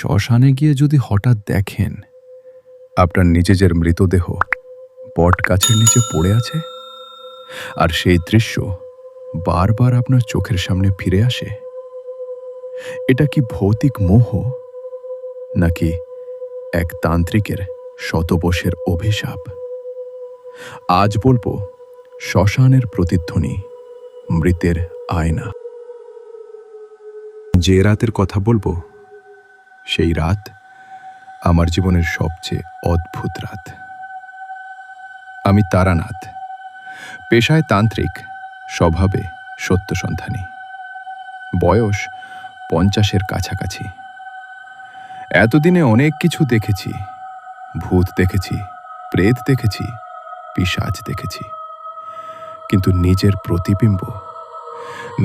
শ্মশানে গিয়ে যদি হঠাৎ দেখেন আপনার নিজের মৃতদেহ বট গাছের নিচে পড়ে আছে, আর সেই দৃশ্য বারবার আপনার চোখের সামনে ফিরে আসে, এটা কি ভৌতিক মোহ, নাকি এক তান্ত্রিকের শতবর্ষের অভিশাপ? আজ বলবো শ্মশানের প্রতিধ্বনি, মৃতের আয়না। যে রাতের কথা বলবো, সেই রাত আমার জীবনের সবচেয়ে অদ্ভুত রাত। আমি তারানাথ, পেশায় তান্ত্রিক, স্বভাবে সত্যসন্ধানী। বয়স 50-এর কাছাকাছি। এতদিনে অনেক কিছু দেখেছি। ভূত দেখেছি, প্রেত দেখেছি, পিশাচ দেখেছি, কিন্তু নিজের প্রতিবিম্ব,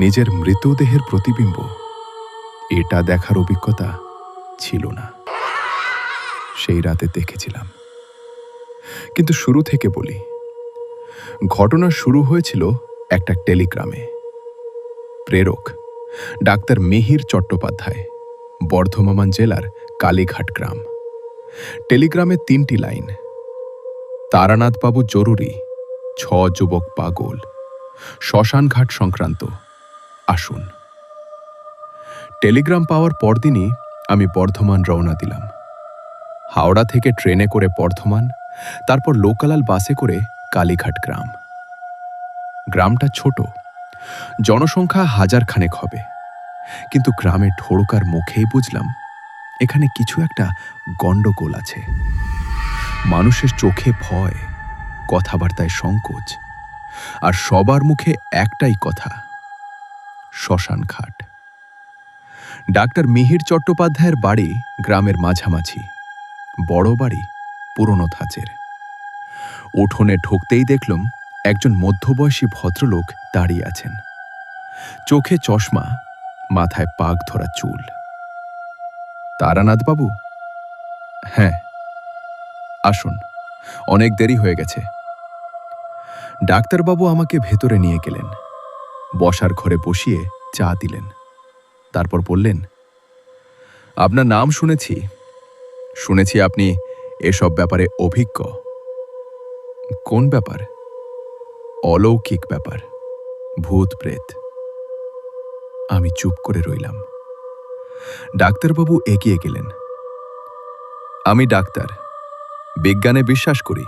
নিজের মৃতদেহের প্রতিবিম্ব, এটা দেখার অভিজ্ঞতা ছিল না। সেই রাতে দেখেছিলাম। কিন্তু শুরু থেকে বলি, ঘটনা শুরু হয়েছিল একটা টেলিগ্রামে। প্রেরক ডাক্তার মিহির চট্টোপাধ্যায়, বর্ধমান জেলার কালীঘাট গ্রাম। টেলিগ্রামে 3টি লাইন: তারানাথবাবু জরুরি, 6 যুবক পাগল, শ্মশানঘাট সংক্রান্ত, আসুন। টেলিগ্রাম পাওয়ার পরদিনই আমি বর্ধমান রওনা দিলাম। হাওড়া থেকে ট্রেনে করে বর্ধমান, তারপর লোকাল বাসে করে কালীঘাট গ্রাম। গ্রামটা ছোট, জনসংখ্যা 1000 খানেক হবে, কিন্তু গ্রামে ঢোকার মুখেই বুঝলাম এখানে কিছু একটা গন্ডগোল আছে। মানুষের চোখে ভয়, কথাবার্তায় সংকোচ, আর সবার মুখে একটাই কথা: শ্মশানঘাট। ডাক্তার মিহির চট্টোপাধ্যায়ের বাড়ি গ্রামের মাঝামাঝি। বড় বাড়ি, পুরনো ধাঁচের। উঠোনে ঢুকতেই দেখলাম একজন মধ্যবয়সী ভদ্রলোক দাঁড়িয়ে আছেন। চোখে চশমা, মাথায় পাক ধরা চুল। তারানাথবাবু? হ্যাঁ, আসুন, অনেক দেরি হয়ে গেছে। ডাক্তারবাবু আমাকে ভেতরে নিয়ে গেলেন, বসার ঘরে বসিয়ে চা দিলেন। তারপর বললেন, আপনার নাম শুনেছি, শুনেছি আপনি এসব ব্যাপারে অভিজ্ঞ। কোন ব্যাপার? অলৌকিক ব্যাপার, ভূত প্রেত। আমি চুপ করে রইলাম। ডাক্তারবাবু এগিয়ে গেলেন। আমি ডাক্তার, বিজ্ঞানে বিশ্বাস করি,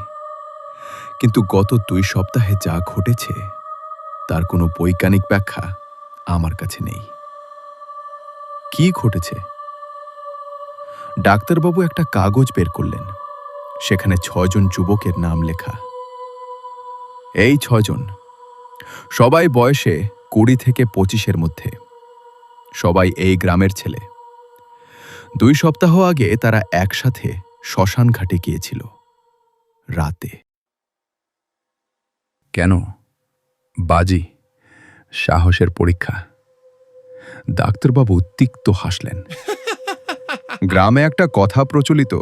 কিন্তু গত 2 সপ্তাহে যা ঘটেছে তার কোনো বৈজ্ঞানিক ব্যাখ্যা আমার কাছে নেই। কি ঘটেছে? ডাক্তারবাবু একটা কাগজ বের করলেন। সেখানে 6 জন যুবকের নাম লেখা। এই 6 জন, সবাই বয়সে 20 থেকে 25-এর মধ্যে, সবাই এই গ্রামের ছেলে। 2 সপ্তাহ আগে তারা একসাথে শ্মশান ঘাটে গিয়েছিল, রাতে। কেন? বাজি, সাহসের পরীক্ষা। ডাক্তারবাবু তিক্ত হাসলেন। গ্রামে একটা কথা প্রচলিত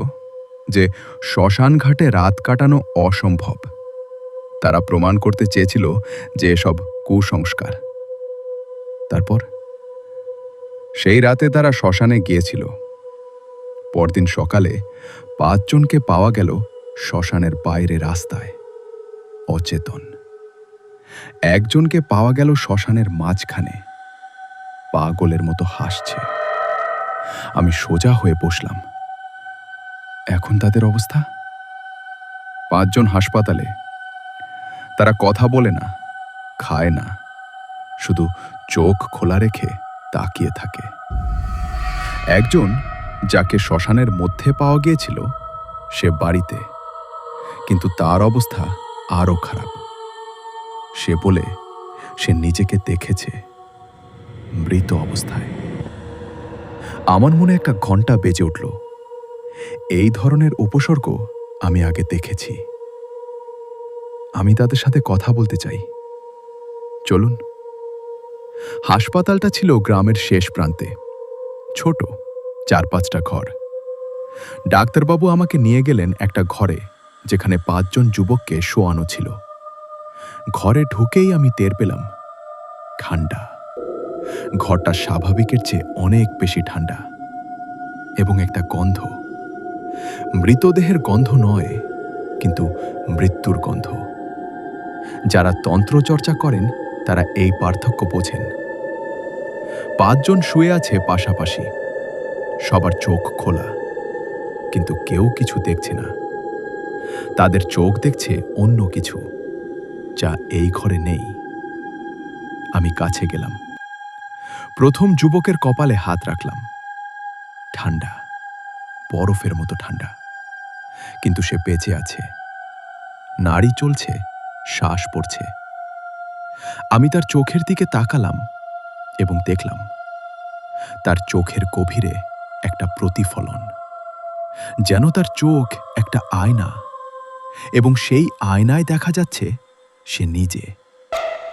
যে শ্মশান ঘাটে রাত কাটানো অসম্ভব। তারা প্রমাণ করতে চেয়েছিল যে এসব কুসংস্কার। তারপর সেই রাতে তারা শ্মশানে গিয়েছিল। পরদিন সকালে 5 জনকে পাওয়া গেল শ্মশানের বাইরে রাস্তায়, অচেতন। 1 জনকে পাওয়া গেল শ্মশানের মাঝখানে, পাগলের মতো হাসছে। আমি সোজা হয়ে বসলাম। এখন তাদের অবস্থা? 5 জন হাসপাতালে। তারা কথা বলে না, খায় না, শুধু চোখ খোলা রেখে তাকিয়ে থাকে। 1 জন, যাকে শ্মশানের মধ্যে পাওয়া গিয়েছিল, সে বাড়িতে, কিন্তু তার অবস্থা আরো খারাপ। সে বলে সে নিজেকে দেখেছে মৃত অবস্থায়। আমার মনে একটা ঘন্টা বেজে উঠল। এই ধরনের উপসর্গ আমি আগে দেখেছি। আমি তাদের সাথে কথা বলতে চাই। চলুন। হাসপাতালটা ছিল গ্রামের শেষ প্রান্তে, ছোট, 4-5টা ঘর। ডাক্তারবাবু আমাকে নিয়ে গেলেন একটা ঘরে, যেখানে 5 জন যুবককে শোয়ানো ছিল। ঘরে ঢুকেই আমি টের পেলাম ঠান্ডা। ঘরটা স্বাভাবিকের চেয়ে অনেক বেশি ঠান্ডা। এবং একটা গন্ধ। মৃতদেহের গন্ধ নয়, কিন্তু মৃত্যুর গন্ধ। যারা তন্ত্রচর্চা করেন তারা এই পার্থক্য বোঝেন। 5 জন শুয়ে আছে পাশাপাশি, সবার চোখ খোলা, কিন্তু কেউ কিছু দেখছে না। তাদের চোখ দেখছে অন্য কিছু, যা এই ঘরে নেই। আমি কাছে গেলাম। প্রথম যুবকের কপালে হাত রাখলাম। ঠান্ডা, বরফের মতো ঠান্ডা, কিন্তু সে বেঁচে আছে। নাড়ি চলছে, শ্বাস পড়ছে। আমি তার চোখের দিকে তাকালাম এবং দেখলাম তার চোখের গভীরে একটা প্রতিফলন, যেন তার চোখ একটা আয়না, এবং সেই আয়নায় দেখা যাচ্ছে সে নিজে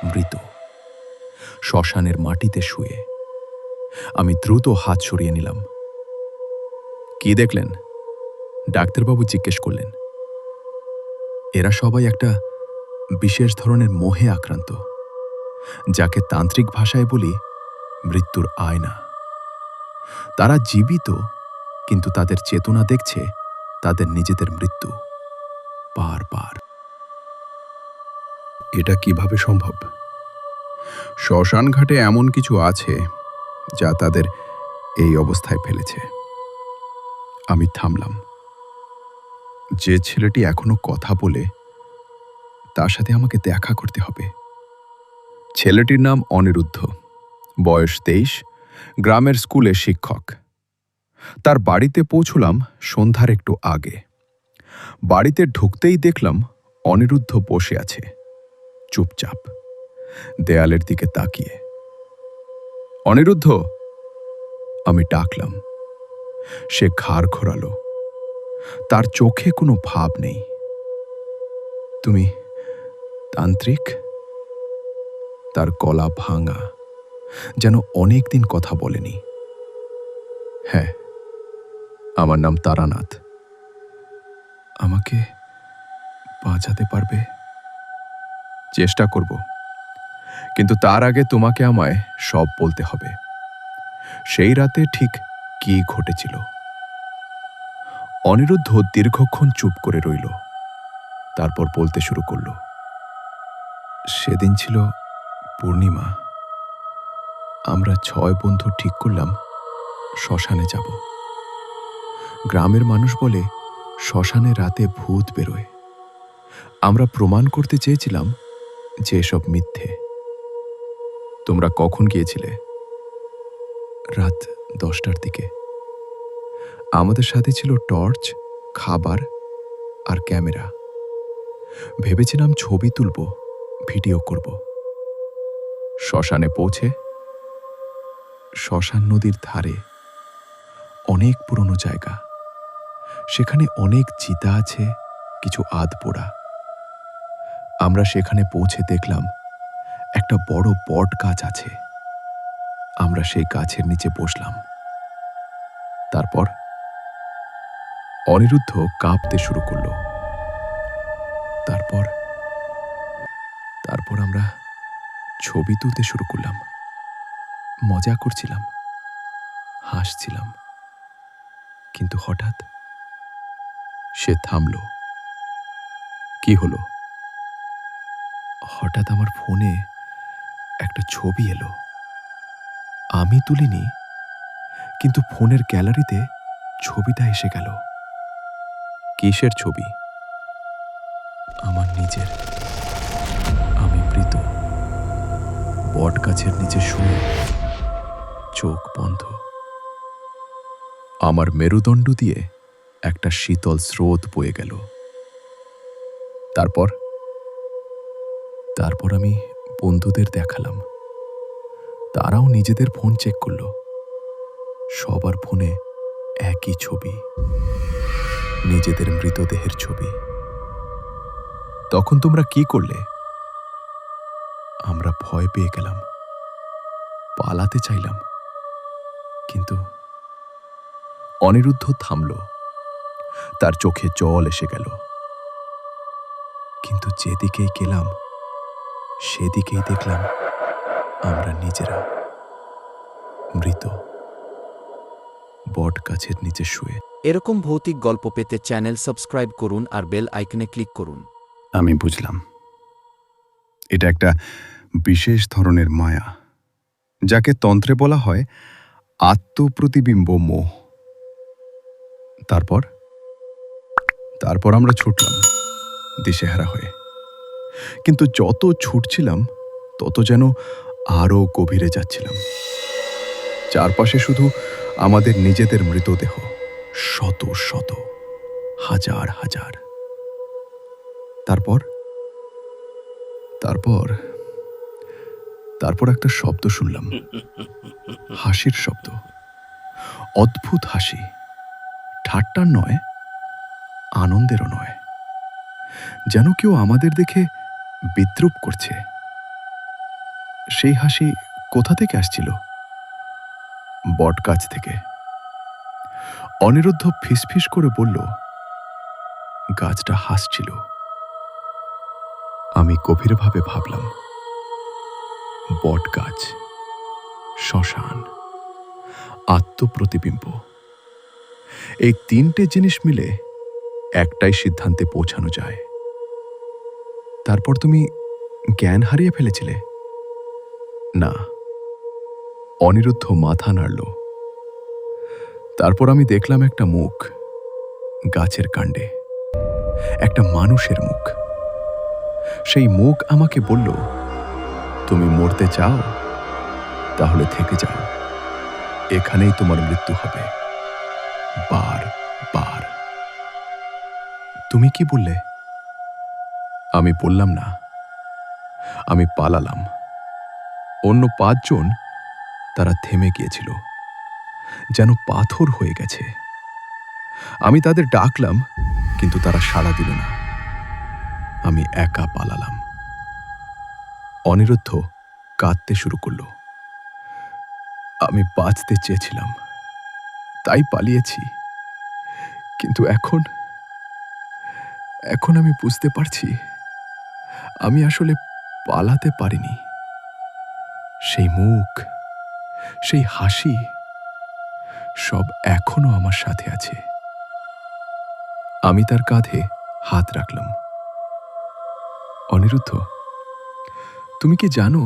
মৃত, শ্মশানের মাটিতে শুয়ে। আমি দ্রুত হাত সরিয়ে নিলাম। কি দেখলেন? ডাক্তারবাবু জিজ্ঞেস করলেন। এরা সবাই একটা বিশেষ ধরনের মোহে আক্রান্ত, যাকে তান্ত্রিক ভাষায় বলি মৃত্যুর আয়না। তারা জীবিত, কিন্তু তাদের চেতনা দেখছে তাদের নিজেদের মৃত্যু বারবার। এটা কিভাবে সম্ভব? শ্মশান ঘাটে এমন কিছু আছে যা তাদের এই অবস্থায় ফেলেছে। আমি থামলাম। যে ছেলেটি এখনো কথা বলে, তার সাথে আমাকে দেখা করতে হবে। ছেলেটির নাম অনিরুদ্ধ, বয়স 23, গ্রামের স্কুলে শিক্ষক। তার বাড়িতে পৌঁছলাম সন্ধ্যার একটু আগে। বাড়িতে ঢুকতেই দেখলাম অনিরুদ্ধ বসে আছে, চুপচাপ, দেয়ালের দিকে তাকিয়ে। অনিরুদ্ধ, আমি ডাকলাম। সে ঘাড় ঘোরালো। তার চোখে কোনো ভাব নেই। তুমি তান্ত্রিক? তার গলা ভাঙা, যেন অনেকদিন কথা বলেনি। হ্যাঁ, আমার নাম তারানাথ। আমাকে বাঁচাতে পারবে? চেষ্টা করব, কিন্তু তার আগে তোমাকে আমায় সব বলতে হবে। সেই রাতে ঠিক কি ঘটেছিল? অনিরুদ্ধ দীর্ঘক্ষণ চুপ করে রইল, তারপর বলতে শুরু করল। সেদিন ছিল পূর্ণিমা। আমরা 6 বন্ধু ঠিক করলাম শ্মশানে যাব। গ্রামের মানুষ বলে শ্মশানে রাতে ভূত বেরোয়। আমরা প্রমাণ করতে চেয়েছিলাম যে এসব মিথ্যে। তোমরা কখন গিয়েছিলে? রাত 10টার দিকে। আমাদের সাথে ছিল টর্চ, খাবার আর ক্যামেরা। ভেবেছিলাম ছবি তুলব, ভিডিও করব। শ্মশানে পৌঁছে, শ্মশান নদীর ধারে, অনেক পুরনো জায়গা। সেখানে অনেক চিতা আছে, কিছু আধপোড়া। আমরা সেখানে পৌঁছে দেখলাম একটা বড় বট গাছ আছে। আমরা সেই গাছের নিচে বসলাম। তারপর অনিরুদ্ধ কাঁপতে শুরু করল। তারপর তারপর আমরা ছবি তুলতে শুরু করলাম। মজা করছিলাম, হাসছিলাম, কিন্তু হঠাৎ সে থামল। কি হলো? হঠাৎ আমার ফোনে একটা ছবি এলো। আমি তুলিনি, কিন্তু ফোনের গ্যালারিতে ছবিটা এসে গেল। কিসের ছবি? আমার নিজের। আমি মৃত, বট গাছের নিচে শুয়ে, চোখ বন্ধ। আমার মেরুদণ্ড দিয়ে একটা শীতল স্রোত বয়ে গেল। তারপর তারপর আমি বন্ধুদের দেখালাম। তারাও নিজেদের ফোন চেক করল। সবার ফোনে একই ছবি, নিজেদের মৃতদেহের ছবি। তখন তোমরা কি করলে? আমরা ভয় পেয়ে গেলাম, পালাতে চাইলাম, কিন্তু অনিরুদ্ধ থামল। তার চোখে জল এসে গেল। কিন্তু যেদিকেই গেলাম, সেদিকেই দেখলাম আমরা নিজেরা মৃত। বট গাছের নিচে শুয়ে। এরকম ভৌতিক গল্প পেতে চ্যানেল সাবস্ক্রাইব করুন আর বেল আইকনে ক্লিক করুন। আমি বুঝলাম এটা একটা বিশেষ ধরনের মায়া, যাকে তন্ত্রে বলা হয় আত্মপ্রতিবিম্ব মোহ। তারপর তারপর আমরা ছুটলাম দিশেহারা হয়ে, কিন্তু যত ছুটছিলাম তত যেন আরও গভীরে যাচ্ছিলাম। চারপাশে শুধু আমাদের নিজেদের মৃতদেহ, শত শত, হাজার হাজার। তারপর তারপর তারপর একটা শব্দ শুনলাম, হাসির শব্দ, অদ্ভুত হাসি, ঠাট্টার নয়, আনন্দেরও নয়, যেন কেউ আমাদের দেখে বিদ্রূপ করছে। সেই হাসি কোথা থেকে আসছিল? বট গাছ থেকে। অনিরুদ্ধ ফিসফিস করে বলল, গাছটা হাসছিল। আমি গভীরভাবে ভাবলাম, বট গাছ, শ্মশান, আত্মপ্রতিবিম্ব, এই তিনটে জিনিস মিলে একটাই সিদ্ধান্তে পৌঁছানো যায়। তারপর তুমি জ্ঞান হারিয়ে ফেলেছিলে? না। অনিরুদ্ধ মাথা নাড়ল। তারপর আমি দেখলাম একটা মুখ গাছের কাণ্ডে, একটা মানুষের মুখ। সেই মুখ আমাকে বলল, তুমি মরতে চাও? তাহলে থেকে যাও, এখানেই তোমার মৃত্যু হবে, বার বার। তুমি কি বললে? আমি বললাম না, আমি পালালাম। অন্য 5 জন, তারা থেমে গিয়েছিল, যেন পাথর হয়ে গেছে। আমি তাদের ডাকলাম, কিন্তু তারা সাড়া দিল না। আমি একা পালালাম। অনিরুদ্ধ কাঁদতে শুরু করল। আমি বাঁচতে চেয়েছিলাম, তাই পালিয়েছি, কিন্তু এখন আমি বুঝতে পারছি আমি আসলে পালাতে পারিনি। সেই মুখ, সেই হাসি, সব এখনো আমার সাথে আছে। আমি তার কাঁধে হাত রাখলাম। অনিরুদ্ধ, তুমি কি জানো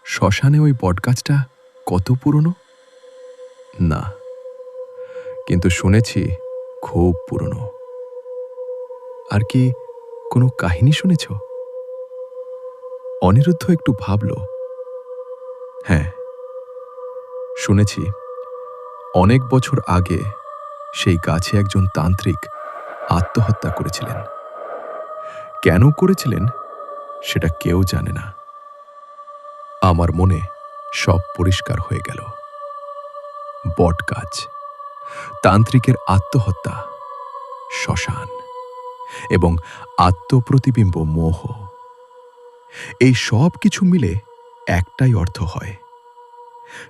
শ্মশানে ওই বটগাছটা কত পুরনো? না, কিন্তু শুনেছি খুব পুরনো। আর কি কোনো কাহিনী শুনেছ? অনিরুদ্ধ একটু ভাবল। হ্যাঁ, শুনেছি অনেক বছর আগে সেই গাছে একজন তান্ত্রিক আত্মহত্যা করেছিলেন। কেন করেছিলেন সেটা কেউ জানে না। আমার মনে সব পরিষ্কার হয়ে গেল। বটগাছ, তান্ত্রিকের আত্মহত্যা, শ্মশান এবং আত্মপ্রতিবিম্ব মোহ, এই সব কিছু মিলে একটাই অর্থ হয়।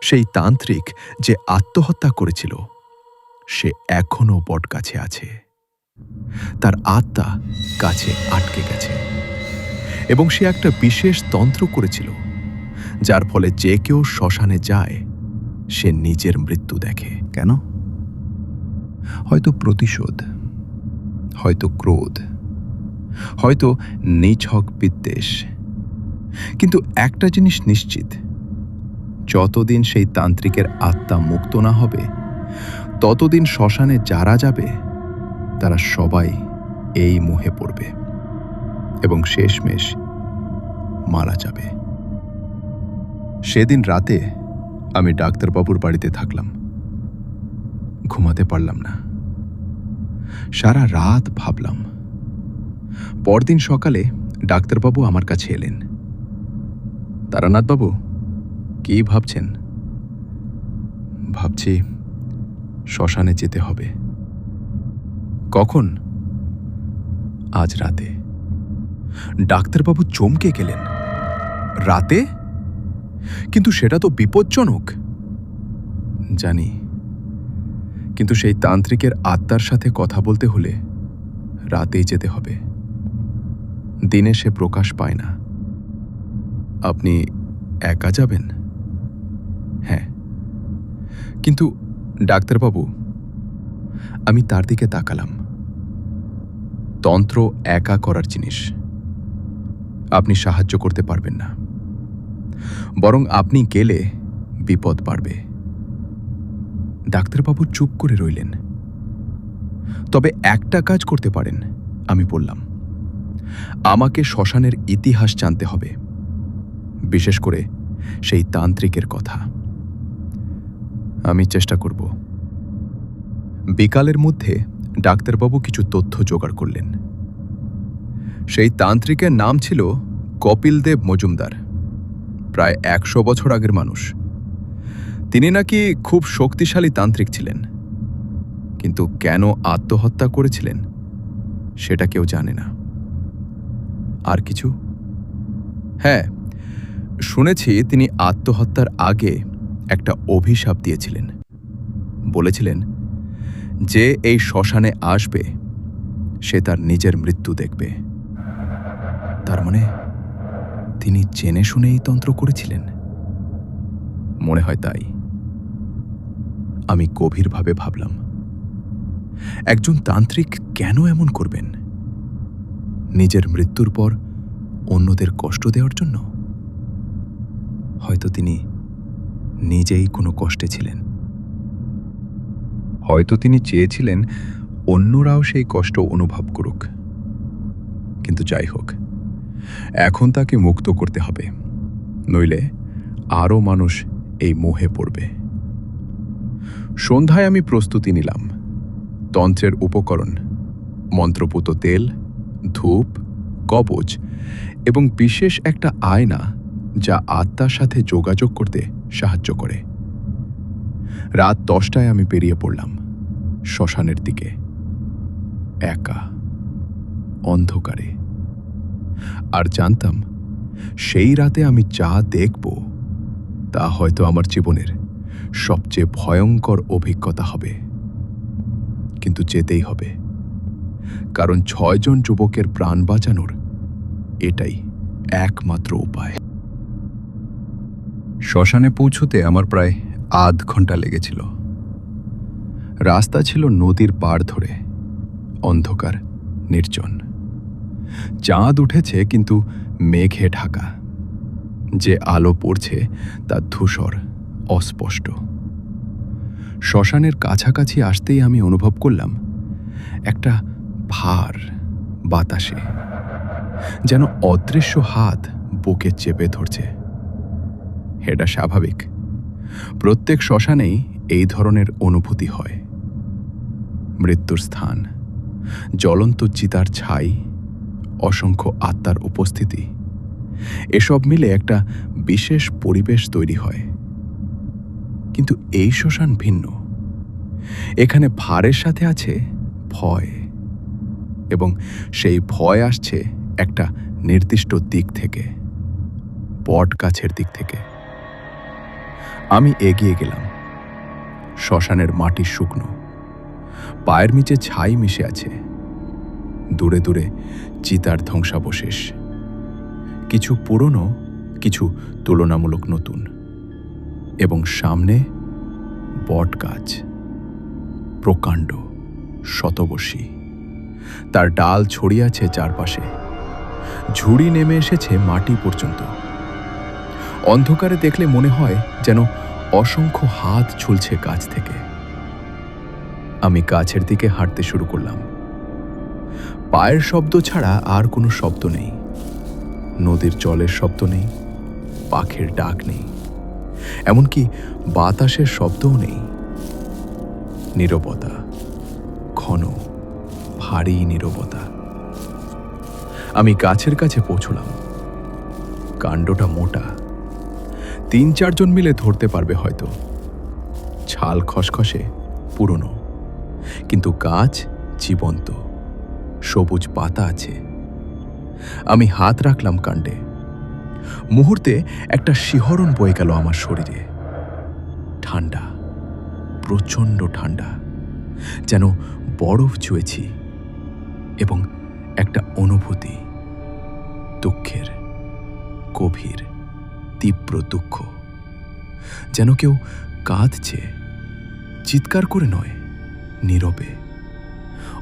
সেই তান্ত্রিক যে আত্মহত্যা করেছিল, সে এখনো বটগাছে আছে। তার আত্মা গাছে আটকে গেছে এবং সে একটা বিশেষ তন্ত্র করেছিল, যার ফলে যে কেউ শ্মশানে যায় সে নিজের মৃত্যু দেখে। কেন? হয়তো প্রতিশোধ, হয়তো ক্রোধ, হয়তো নিছক বিদ্বেষ। কিন্তু একটা জিনিস নিশ্চিত, যতদিন সেই তান্ত্রিকের আত্মা মুক্ত না হবে, ততদিন শ্মশানে যারা যাবে তারা সবাই এই মোহে পড়বে এবং শেষমেশ মারা যাবে। সেদিন রাতে আমি ডাক্তারবাবুর বাড়িতে থাকলাম। ঘুমাতে পারলাম না। সারা রাত ভাবলাম। পরদিন সকালে ডাক্তারবাবু আমার কাছে এলেন। তারানাথবাবু, কি ভাবছেন? ভাবছি শ্মশানে যেতে হবে। কখন? আজ রাতে। ডাক্তারবাবু চমকে গেলেন। রাতে? কিন্তু সেটা তো বিপজ্জনক। জানি, কিন্তু সেই তান্ত্রিকের আত্মার সাথে কথা বলতে হলে রাতেই যেতে হবে। দিনে সে প্রকাশ পায় না। আপনি একা যাবেন? হ্যাঁ, কিন্তু ডাক্তারবাবু, আমি তার দিকে তাকালাম। তন্ত্র একা করার জিনিস। আপনি সাহায্য করতে পারবেন না, বরং আপনি গেলে বিপদ বাড়বে। ডাক্তারবাবু চুপ করে রইলেন। তবে একটা কাজ করতে পারেন, আমি বললাম। আমাকে শ্মশানের ইতিহাস জানতে হবে, বিশেষ করে সেই তান্ত্রিকের কথা। আমি চেষ্টা করব। বিকালের মধ্যে ডাক্তারবাবু কিছু তথ্য জোগাড় করলেন। সেই তান্ত্রিকের নাম ছিল কপিলদেব মজুমদার। প্রায় ১০০ বছর আগের মানুষ। তিনি নাকি খুব শক্তিশালী তান্ত্রিক ছিলেন, কিন্তু কেন আত্মহত্যা করেছিলেন সেটা কেউ জানে না। আর কিছু? হ্যাঁ, শুনেছি তিনি আত্মহত্যার আগে একটা অভিশাপ দিয়েছিলেন। বলেছিলেন, যে এই শ্মশানে আসবে সে তার নিজের মৃত্যু দেখবে। তার মানে তিনি জেনে শুনেই তন্ত্র করেছিলেন? মনে হয় তাই। আমি গভীরভাবে ভাবলাম, একজন তান্ত্রিক কেন এমন করবেন? নিজের মৃত্যুর পর অন্যদের কষ্ট দেওয়ার জন্য? হয়তো তিনি নিজেই কোনো কষ্টে ছিলেন। হয়তো তিনি চেয়েছিলেন অন্যরাও সেই কষ্ট অনুভব করুক। কিন্তু যাই হোক, এখন তাকে মুক্ত করতে হবে, নইলে আরও মানুষ এই মোহে পড়বে। সন্ধ্যায় আমি প্রস্তুতি নিলাম। তন্ত্রের উপকরণ, মন্ত্রপুত তেল, ধূপ, কবচ এবং বিশেষ একটা আয়না যা আত্মার সাথে যোগাযোগ করতে সাহায্য করে। রাত 10টায় আমি বেরিয়ে পড়লাম শ্মশানের দিকে, একা, অন্ধকারে। আর জানতাম, সেই রাতে আমি যা দেখব তা হয়তো আমার জীবনের সবচেয়ে ভয়ঙ্কর অভিজ্ঞতা হবে। কিন্তু যেতেই হবে, কারণ 6 জন যুবকের প্রাণ বাঁচানোর এটাই একমাত্র উপায়। শ্মশানে পৌঁছতে আমার প্রায় আধ ঘন্টা লেগেছিল। রাস্তা ছিল নদীর পাড় ধরে, অন্ধকার, নির্জন। চাঁদ উঠেছে কিন্তু মেঘে ঢাকা। যে আলো পড়ছে তা ধূসর, অস্পষ্ট। শ্মশানের কাছাকাছি আসতেই আমি অনুভব করলাম একটা ভার বাতাসে, যেন অদৃশ্য হাত বুকে চেপে ধরছে। এটা স্বাভাবিক, প্রত্যেক শ্মশানেই এই ধরনের অনুভূতি হয়। মৃত্যুর স্থান, জ্বলন্ত চিতার ছাই, অসংখ্য আত্মার উপস্থিতি, এসব মিলে একটা বিশেষ পরিবেশ তৈরি হয়। কিন্তু এই শ্মশান ভিন্ন। এখানে ভারের সাথে আছে ভয়, এবং সেই ভয় আসছে একটা নির্দিষ্ট দিক থেকে, বট গাছের দিক থেকে। আমি এগিয়ে গেলাম। শ্মশানের মাটি শুকনো, পায়ের নিচে ছাই মিশে আছে। দূরে দূরে চিতার ধ্বংসাবশেষ, কিছু পুরনো, কিছু তুলনামূলক নতুন। এবং সামনে বট গাছ, প্রকাণ্ড, শতবর্ষী। তার ডাল ছড়িয়ে আছে চারপাশে, ঝুড়ি নেমে এসেছে মাটি পর্যন্ত। অন্ধকারে দেখলে মনে হয় যেন অসংখ্য হাত ঝুলছে গাছ থেকে। আমি গাছের দিকে হাঁটতে শুরু করলাম। পায়ের শব্দ ছাড়া আর কোনো শব্দ নেই। নদীর জলের শব্দ নেই, পাখির ডাক নেই, এমনকি বাতাসের শব্দও নেই। নীরবতা, ঘন, ভারী নীরবতা। আমি গাছের কাছে পৌঁছলাম। কাণ্ডটা মোটা, ৩-৪ জন মিলে ধরতে পারবে হয়তো। ছাল খসখসে, পুরনো, কিন্তু গাছ জীবন্ত, সবুজ পাতা আছে। আমি হাত রাখলাম কাণ্ডে। মুহূর্তে একটা শিহরণ বয়ে গেল আমার শরীরে। ঠান্ডা, প্রচণ্ড ঠান্ডা, যেন বরফ ছুঁয়েছি। এবং একটা অনুভূতি, দুঃখের, গভীর, তীব্র দুঃখ, যেন কেউ কাঁদছে, চিৎকার করে নয়, নীরবে,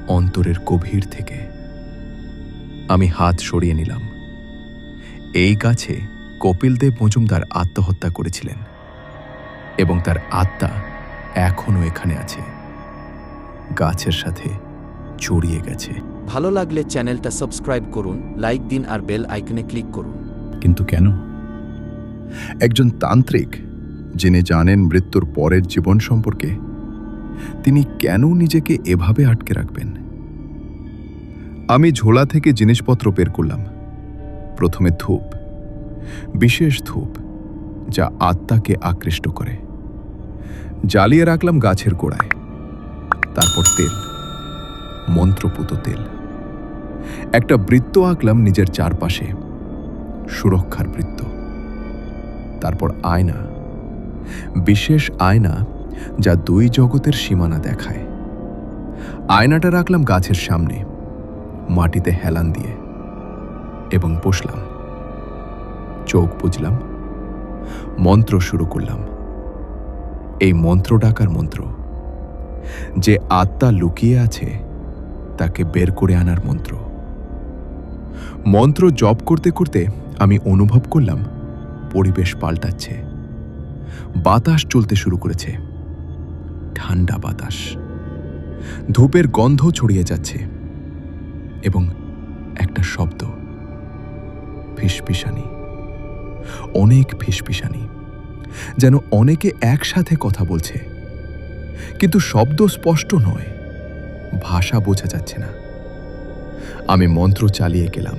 অন্তরের গভীর থেকে। আমি হাত সরিয়ে নিলাম। এই গাছে কপিলদেব মজুমদার আত্মহত্যা করেছিলেন এবং তার আত্মা এখনো এখানে আছে, গাছের সাথে জড়িয়ে গেছে। ভালো লাগলে চ্যানেলটা সাবস্ক্রাইব করুন, লাইক দিন আর বেল আইকনে ক্লিক করুন। কিন্তু কেন? একজন তান্ত্রিক যিনি জানেন মৃত্যুর পরের জীবন সম্পর্কে, তিনি কেন নিজেকে এভাবে আটকে রাখবেন? আমি ঝোলা থেকে জিনিসপত্র বের করলাম। প্রথমে ধূপ, বিশেষ ধূপ যা আত্মাকে আকৃষ্ট করে, জ্বালিয়ে রাখলাম গাছের গোড়ায়। তারপর তেল, মন্ত্রপুত তেল। একটা বৃত্ত আঁকলাম নিজের চারপাশে, সুরক্ষার বৃত্ত। তারপর আয়না, বিশেষ আয়না যা দুই জগতের সীমানা দেখায়। আয়নাটা রাখলাম গাছের সামনে, মাটিতে হেলান দিয়ে, এবং বসলাম। চোখ বুঝলাম, মন্ত্র শুরু করলাম। এই মন্ত্র ডাকার মন্ত্র, যে আত্মা লুকিয়ে আছে তাকে বের করে আনার মন্ত্র। মন্ত্র জপ করতে করতে আমি অনুভব করলাম পরিবেশ পাল্টাচ্ছে। বাতাস চলতে শুরু করেছে, ঠান্ডা বাতাস। ধূপের গন্ধ ছড়িয়ে যাচ্ছে এবং একটা শব্দ, ফিসফিসানি, অনেক ফিসফিসানি, যেন অনেকে একসাথে কথা বলছে, কিন্তু শব্দ স্পষ্ট নয়, ভাষা বোঝা যাচ্ছে না। আমি মন্ত্র চালিয়ে গেলাম,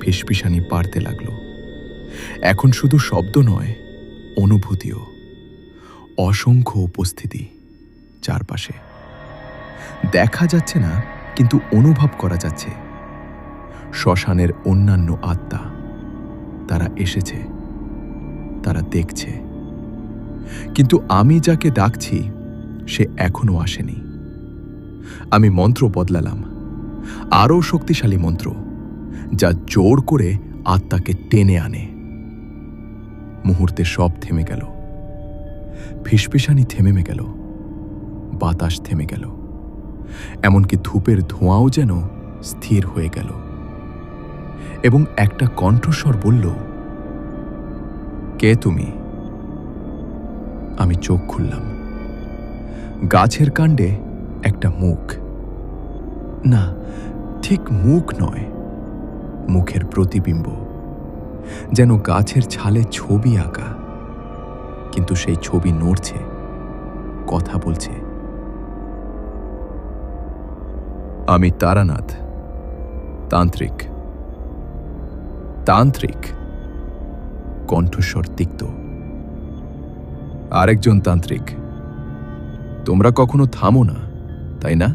ফিসফিসানি বাড়তে লাগলো। এখন শুধু শব্দ নয়, অনুভূতিও, অসংখ্য উপস্থিতি চারপাশে। দেখা যাচ্ছে না, কিন্তু অনুভব করা যাচ্ছে। শ্মশানের অন্যান্য আত্মা, তারা এসেছে, তারা দেখছে, কিন্তু আমি যাকে ডাকছি সে এখনো আসেনি। আমি মন্ত্র বদলালাম, আরও শক্তিশালী মন্ত্র যা জোর করে আত্মাকে টেনে আনে। মুহূর্তে সব থেমে গেল, ফিসফিসানি থেমে গেল, বাতাস থেমে গেল, এমনকি ধূপের ধোঁয়াও যেন স্থির হয়ে গেল। এবং একটা কণ্ঠস্বর বলল, কে তুমি? আমি চোখ খুললাম। গাছের কাণ্ডে একটা মুখ, না, ঠিক মুখ নয়, মুখের প্রতিবিম্ব, যেন গাছের ছালে ছবি আঁকা, কিন্তু সেই ছবি নড়ছে, কথা বলছে। আমি তারানাথ, তান্ত্রিক। তান্ত্রিক, কণ্ঠস্বর তিক্ত। আরেকজন তান্ত্রিক, তোমরা কখনো থামো না, তাই না?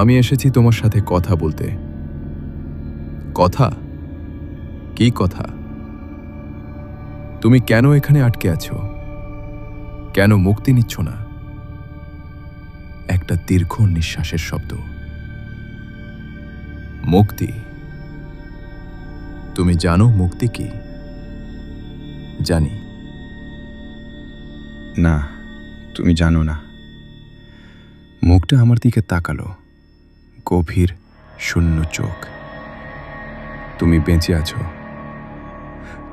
আমি এসেছি তোমার সাথে কথা বলতে। কথা? কি কথা? তুমি কেন এখানে আটকে আছো? কেন মুক্তি নিচ্ছ না? একটা দীর্ঘ নিঃশ্বাসের শব্দ। মুক্তি? তুমি জানো মুক্তি কি? জানি। না, তুমি জানো না। মুখটা আমার দিকে তাকালো, গভীর শূন্য চোখ। তুমি বেঁচে আছো।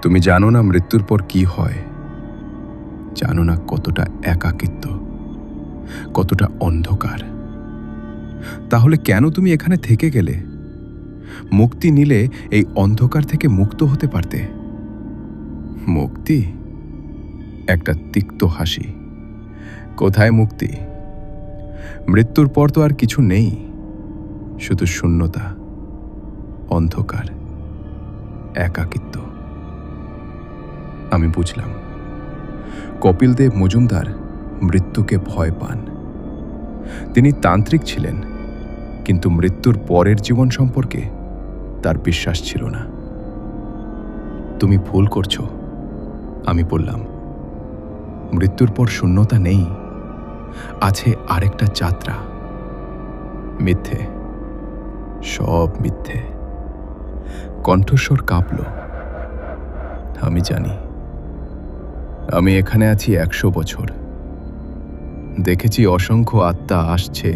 তুমি জানো না মৃত্যুর পর কি হয়। জানো না কতটা একাকিত্ব, কতটা অন্ধকার। তাহলে কেন তুমি এখানে থেকে গেলে? মুক্তি নিলে এই অন্ধকার থেকে মুক্ত হতে পারতে। মুক্তি? একটা তিক্ত হাসি। কোথায় মুক্তি? মৃত্যুর পর তো আর কিছু নেই, শুধু শূন্যতা, অন্ধকার, একাকিত্ব। আমি বুঝলাম, কপিলদেব মজুমদার মৃত্যুকে ভয় পান। তিনি তান্ত্রিক ছিলেন, কিন্তু মৃত্যুর পরের জীবন সম্পর্কে তার বিশ্বাস ছিল না। তুমি ভুল করছো, আমি বললাম। মৃত্যুর পর শূন্যতা নেই, আছে আরেকটা যাত্রা। মিথ্যে, সব মিথ্যে। কণ্ঠস্বর কাঁপল। আমি জানি। আমি এখানে আছি 100 বছর, দেখেছি অসংখ্য আত্মা আসছে,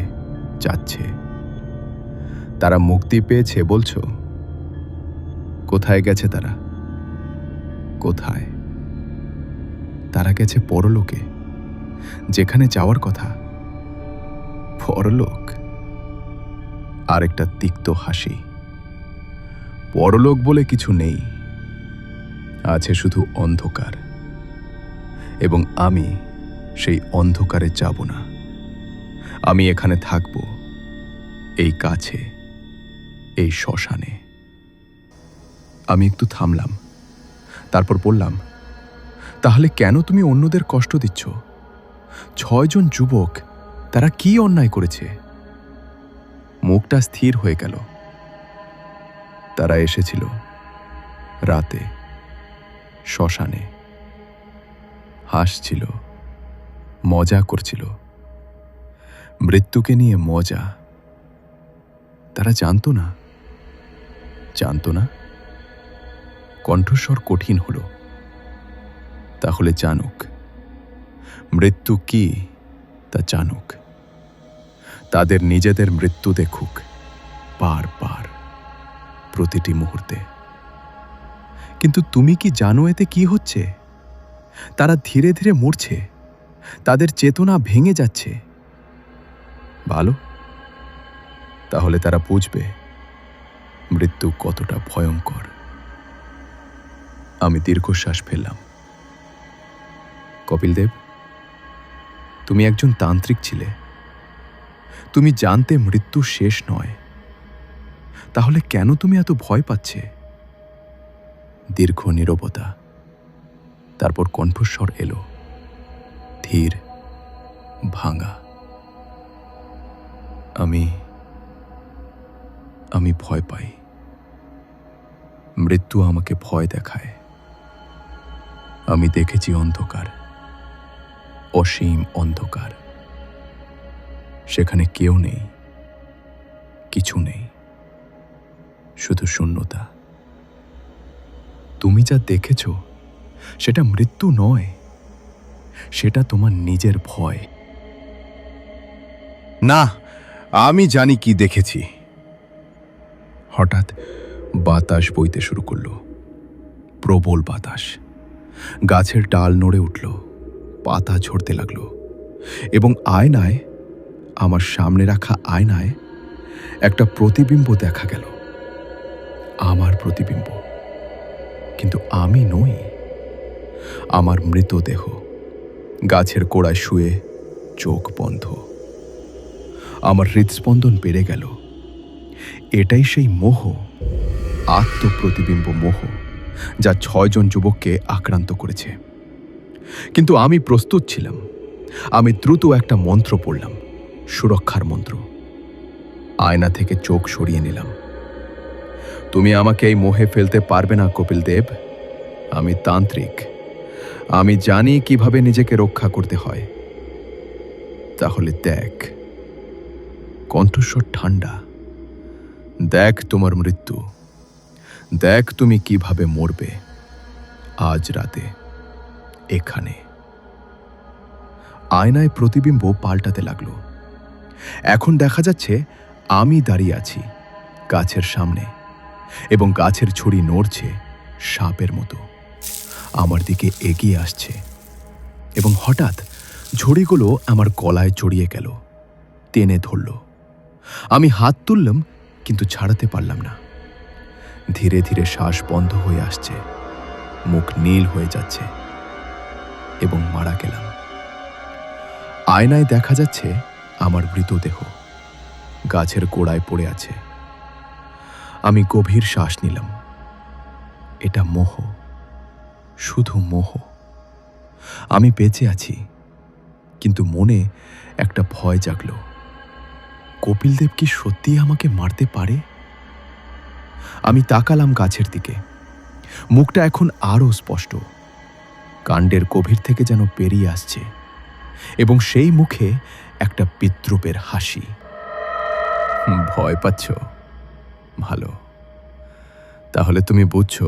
যাচ্ছে। তারা মুক্তি পেয়েছে বলছো? কোথায় গেছে তারা? কোথায়? তারা গেছে পরলোকে, যেখানে যাওয়ার কথা। পরলোক? আরেকটা তিক্ত হাসি। পরলোক বলে কিছু নেই, আছে শুধু অন্ধকার। এবং আমি সেই অন্ধকারে যাব না। আমি এখানে থাকব, এই কাছে, এই শ্মশানে। আমি একটু থামলাম, তারপর বললাম, তাহলে কেন তুমি অন্যদের কষ্ট দিচ্ছ? 6 জন যুবক, তারা কি অন্যায় করেছে? মুখটা স্থির হয়ে গেল। তারা এসেছিল রাতে, শ্মশানে, হাসছিল, মজা করছিল, মৃত্যুকে নিয়ে মজা। তারা জানতো না, জানতো না। কণ্ঠস্বর কঠিন হলো। তাহলে জানুক, মৃত্যু কি তা জানুক। তাদের নিজেদের মৃত্যু দেখুক, বারবার, প্রতিটি মুহূর্তে। কিন্তু তুমি কি জানো এতে কি হচ্ছে? তারা ধীরে ধীরে মরছে, তাদের চেতনা ভেঙে যাচ্ছে। ভালো, তাহলে তারা বুঝবে মৃত্যু কতটা ভয়ঙ্কর। আমি দীর্ঘশ্বাস ফেললাম। কপিল দেব, তুমি একজন তান্ত্রিক ছিলে। তুমি জানতে মৃত্যু শেষ নয়, তাহলে কেন তুমি এত ভয় পাচ্ছে? দীর্ঘ নীরবতা, তারপর কণ্ঠস্বর এলো, ধীর, ভাঙা। আমি ভয় পাই। মৃত্যু আমাকে ভয় দেখায়। আমি দেখেছি অন্ধকার, অসীম অন্ধকার। সেখানে কেউ নেই, কিছু নেই, শুধু শূন্যতা। তুমি যা দেখেছ সেটা মৃত্যু নয়, সেটা তোমার নিজের ভয়। না, আমি জানি কি দেখেছি। হঠাৎ বাতাস বইতে শুরু করলো, প্রবল বাতাস। গাছের ডাল নড়ে উঠল, পাতা ঝরতে লাগলো, এবং আয়নায়, আমার সামনে রাখা আয়নায় একটা প্রতিবিম্ব দেখা গেল। আমার প্রতিবিম্ব, কিন্তু আমি নই। আমার মৃতদেহ গাছের গোড়ায় শুয়ে, চোখ বন্ধ। আমার হৃদস্পন্দন বেড়ে গেল। এটাই সেই মোহ, আত্মপ্রতিবিম্ব মোহ, যা 6 জন যুবককে আক্রান্ত করেছে। কিন্তু আমি প্রস্তুত ছিলাম। আমি দ্রুত একটা মন্ত্র পড়লাম, সুরক্ষার মন্ত্র। আয়না থেকে চোখ সরিয়ে নিলাম। তুমি আমাকে এই মোহে ফেলতে পারবে না কপিল দেব। আমি তান্ত্রিক, আমি জানি কিভাবে নিজেকে রক্ষা করতে হয়। তাহলে দেখ। কণ্ঠস্বর ঠান্ডা। দেখ তোমার মৃত্যু, দেখ তুমি কিভাবে মরবে, আজ রাতে, এখানে। আয়নায় প্রতিবিম্ব পাল্টাতে লাগলো। এখন দেখা যাচ্ছে আমি দাঁড়িয়ে আছি গাছের সামনে, এবং গাছের ছড়ি নড়ছে সাপের মতো, আমার দিকে এগিয়ে আসছে। এবং হঠাৎ ঝড়িগুলো আমার গলায় জড়িয়ে গেল, টেনে ধরল। আমি হাত তুললাম, কিন্তু ছাড়াতে পারলাম না। ধীরে ধীরে শ্বাস বন্ধ হয়ে আসছে, মুখ নীল হয়ে যাচ্ছে, এবং মারা গেলাম। আয়নায় দেখা যাচ্ছে আমার মৃতদেহ গাছের গোড়ায় পড়ে আছে। আমি গভীর শ্বাস নিলাম। এটা মোহ, শুধু মোহ। আমি বেঁচে আছি, কিন্তু মনে একটা ভয় জাগলো। কপিল দেব কি সত্যি আমাকে মারতে পারে? আমি তাকালাম গাছের দিকে। মুখটা এখন আরো স্পষ্ট, কাণ্ডের গভীর থেকে যেন বেরিয়ে আসছে, এবং সেই মুখে একটা বিদ্রুপের হাসি। ভয় পাচ্ছ? ভালো, তাহলে তুমি বুঝছো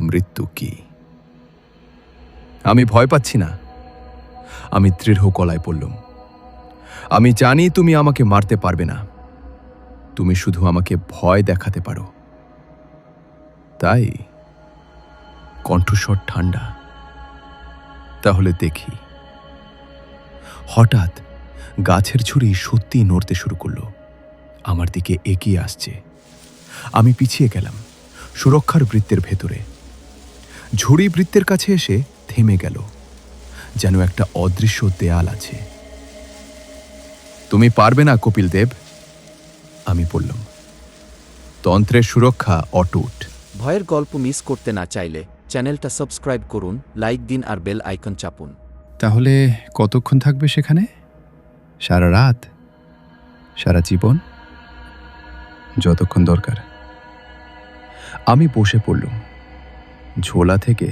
মৃত্যু কি। আমি ভয় পাচ্ছি না, আমি দৃঢ় গলায় বললাম। আমি জানি তুমি আমাকে মারতে পারবে না, তুমি শুধু আমাকে ভয় দেখাতে পারো। তাই কণ্ঠস্বর ঠান্ডা। তাহলে দেখি। হঠাৎ গাছের ঝুড়ি সত্যিই নড়তে শুরু করলো, আমার দিকে এগিয়ে আসছে। আমি পিছিয়ে গেলাম সুরক্ষার বৃত্তের ভেতরে। ঝুড়ি বৃত্তের কাছে এসে থেমে গেল, যেন একটা অদৃশ্য দেয়াল আছে। তুমি পারবে না কপিল দেব, আমি বললাম। তন্ত্রের সুরক্ষা অটুট। ভয়ের গল্প মিস করতে না চাইলে চ্যানেলটা সাবস্ক্রাইব করুন, লাইক দিন আর বেল আইকন চাপুন। তাহলে কতক্ষণ থাকবে সেখানে? সারা রাত? সারা জীবন? যতক্ষণ দরকার। আমি বসে পড়লুম। ঝোলা থেকে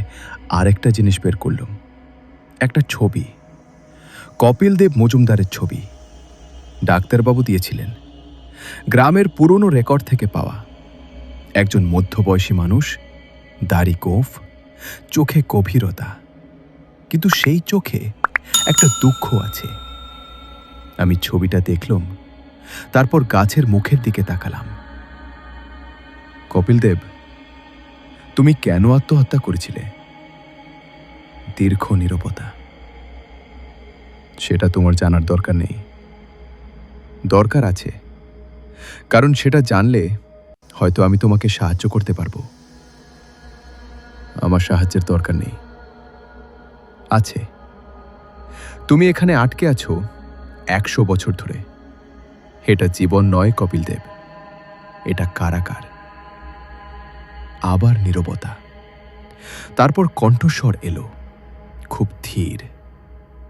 আরেকটা জিনিস বের করলুম, একটা ছবি, কপিল দেব মজুমদারের ছবি। ডাক্তারবাবু দিয়েছিলেন, গ্রামের পুরনো রেকর্ড থেকে পাওয়া। একজন মধ্যবয়সী মানুষ, দাড়ি গোঁফ, চোখে গভীরতা, কিন্তু সেই চোখে একটা দুঃখ আছে। আমি ছবিটা দেখলাম, তারপর গাছের মুখের দিকে তাকালাম। কপিল দেব, তুমি কেন আত্মহত্যা করেছিলে? দীর্ঘ নীরবতা। সেটা তোমার জানার দরকার নেই। দরকার আছে, কারণ সেটা জানলে হয়তো আমি তোমাকে সাহায্য করতে পারবো। আমার সাহায্যের দরকার নেই। আছে। তুমি এখানে আটকে আছো 100 বছর ধরে। এটা জীবন নয় কপিল দেব, এটা কারাগার। আবার নীরবতা। তারপর কণ্ঠস্বর এলো, খুব ধীর,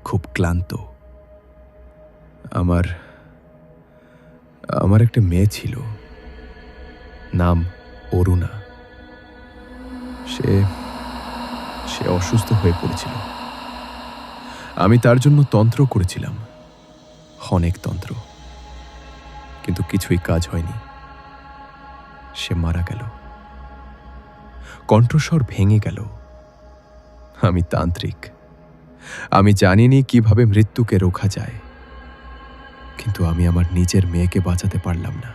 খুব ক্লান্ত। আমার একটা মেয়ে ছিল, নাম অরুণা। সে অসুস্থ হয়ে পড়েছিল। আমি তার জন্য তন্ত্র করেছিলাম, অনেক তন্ত্র, কিন্তু কিছুই কাজ হয়নি। সে মারা গেল। কণ্ঠস্বর ভেঙে গেল। আমি তান্ত্রিক, আমি জানিনি কিভাবে মৃত্যুকে রোখা যায়, কিন্তু আমি আমার নিজের মেয়েকে বাঁচাতে পারলাম না।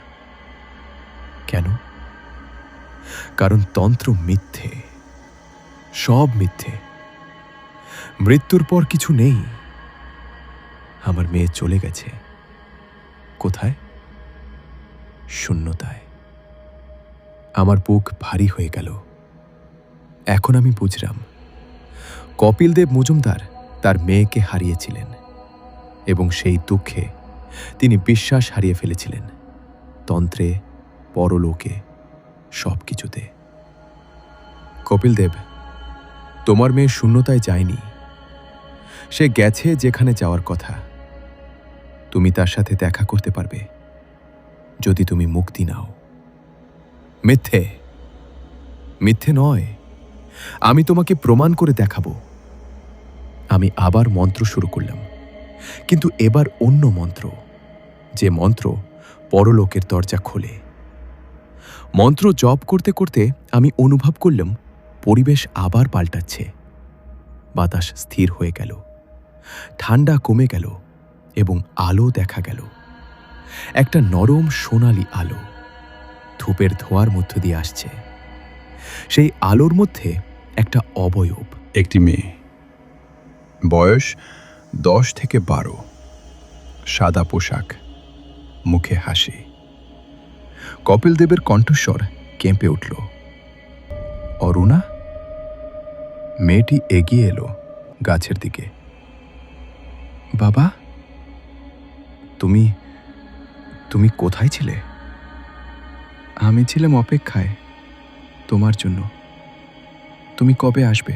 কেন? কারণ তন্ত্র মিথ্যে, সব মিথ্যে। মৃত্যুর পর কিছু নেই। আমার মেয়ে চলে গেছে। কোথায়? শূন্যতায়। আমার বুক ভারী হয়ে গেল। এখন আমি বুঝলাম, কপিল দেব মজুমদার তার মেয়েকে হারিয়েছিলেন, এবং সেই দুঃখে তিনি বিশ্বাস হারিয়ে ফেলেছিলেন, তন্ত্রে, পরলোকে, সব কিছুতে। কপিল দেব, তোমার মেয়ে শূন্যতায় যায়নি। সে গেছে যেখানে যাওয়ার কথা। তুমি তার সাথে দেখা করতে পারবে যদি তুমি মুক্তি নাও। মিথ্যে, মিথ্যে নয়। আমি তোমাকে প্রমাণ করে দেখাবো। আমি আবার মন্ত্র শুরু করলাম, কিন্তু এবার অন্য মন্ত্র, যে মন্ত্র পরলোকের দরজা খোলে। মন্ত্র জপ করতে করতে আমি অনুভব করলাম পরিবেশ আবার পাল্টাচ্ছে। বাতাস স্থির হয়ে গেল, ঠান্ডা কমে গেল, এবং আলো দেখা গেল। একটা নরম সোনালি আলো ধূপের ধোঁয়ার মধ্য দিয়ে আসছে। সেই আলোর মধ্যে একটা অবয়ব, একটি মেয়ে, বয়স 10 থেকে 12, সাদা পোশাক, মুখে হাসি। কপিল দেবের কণ্ঠস্বর কেঁপে উঠল। অরুণা? মেয়েটি এগিয়ে এলো গাছের দিকে। বাবা, তুমি তুমি কোথায় ছিলে? আমি ছিলাম অপেক্ষায় তোমার জন্য। তুমি কবে আসবে?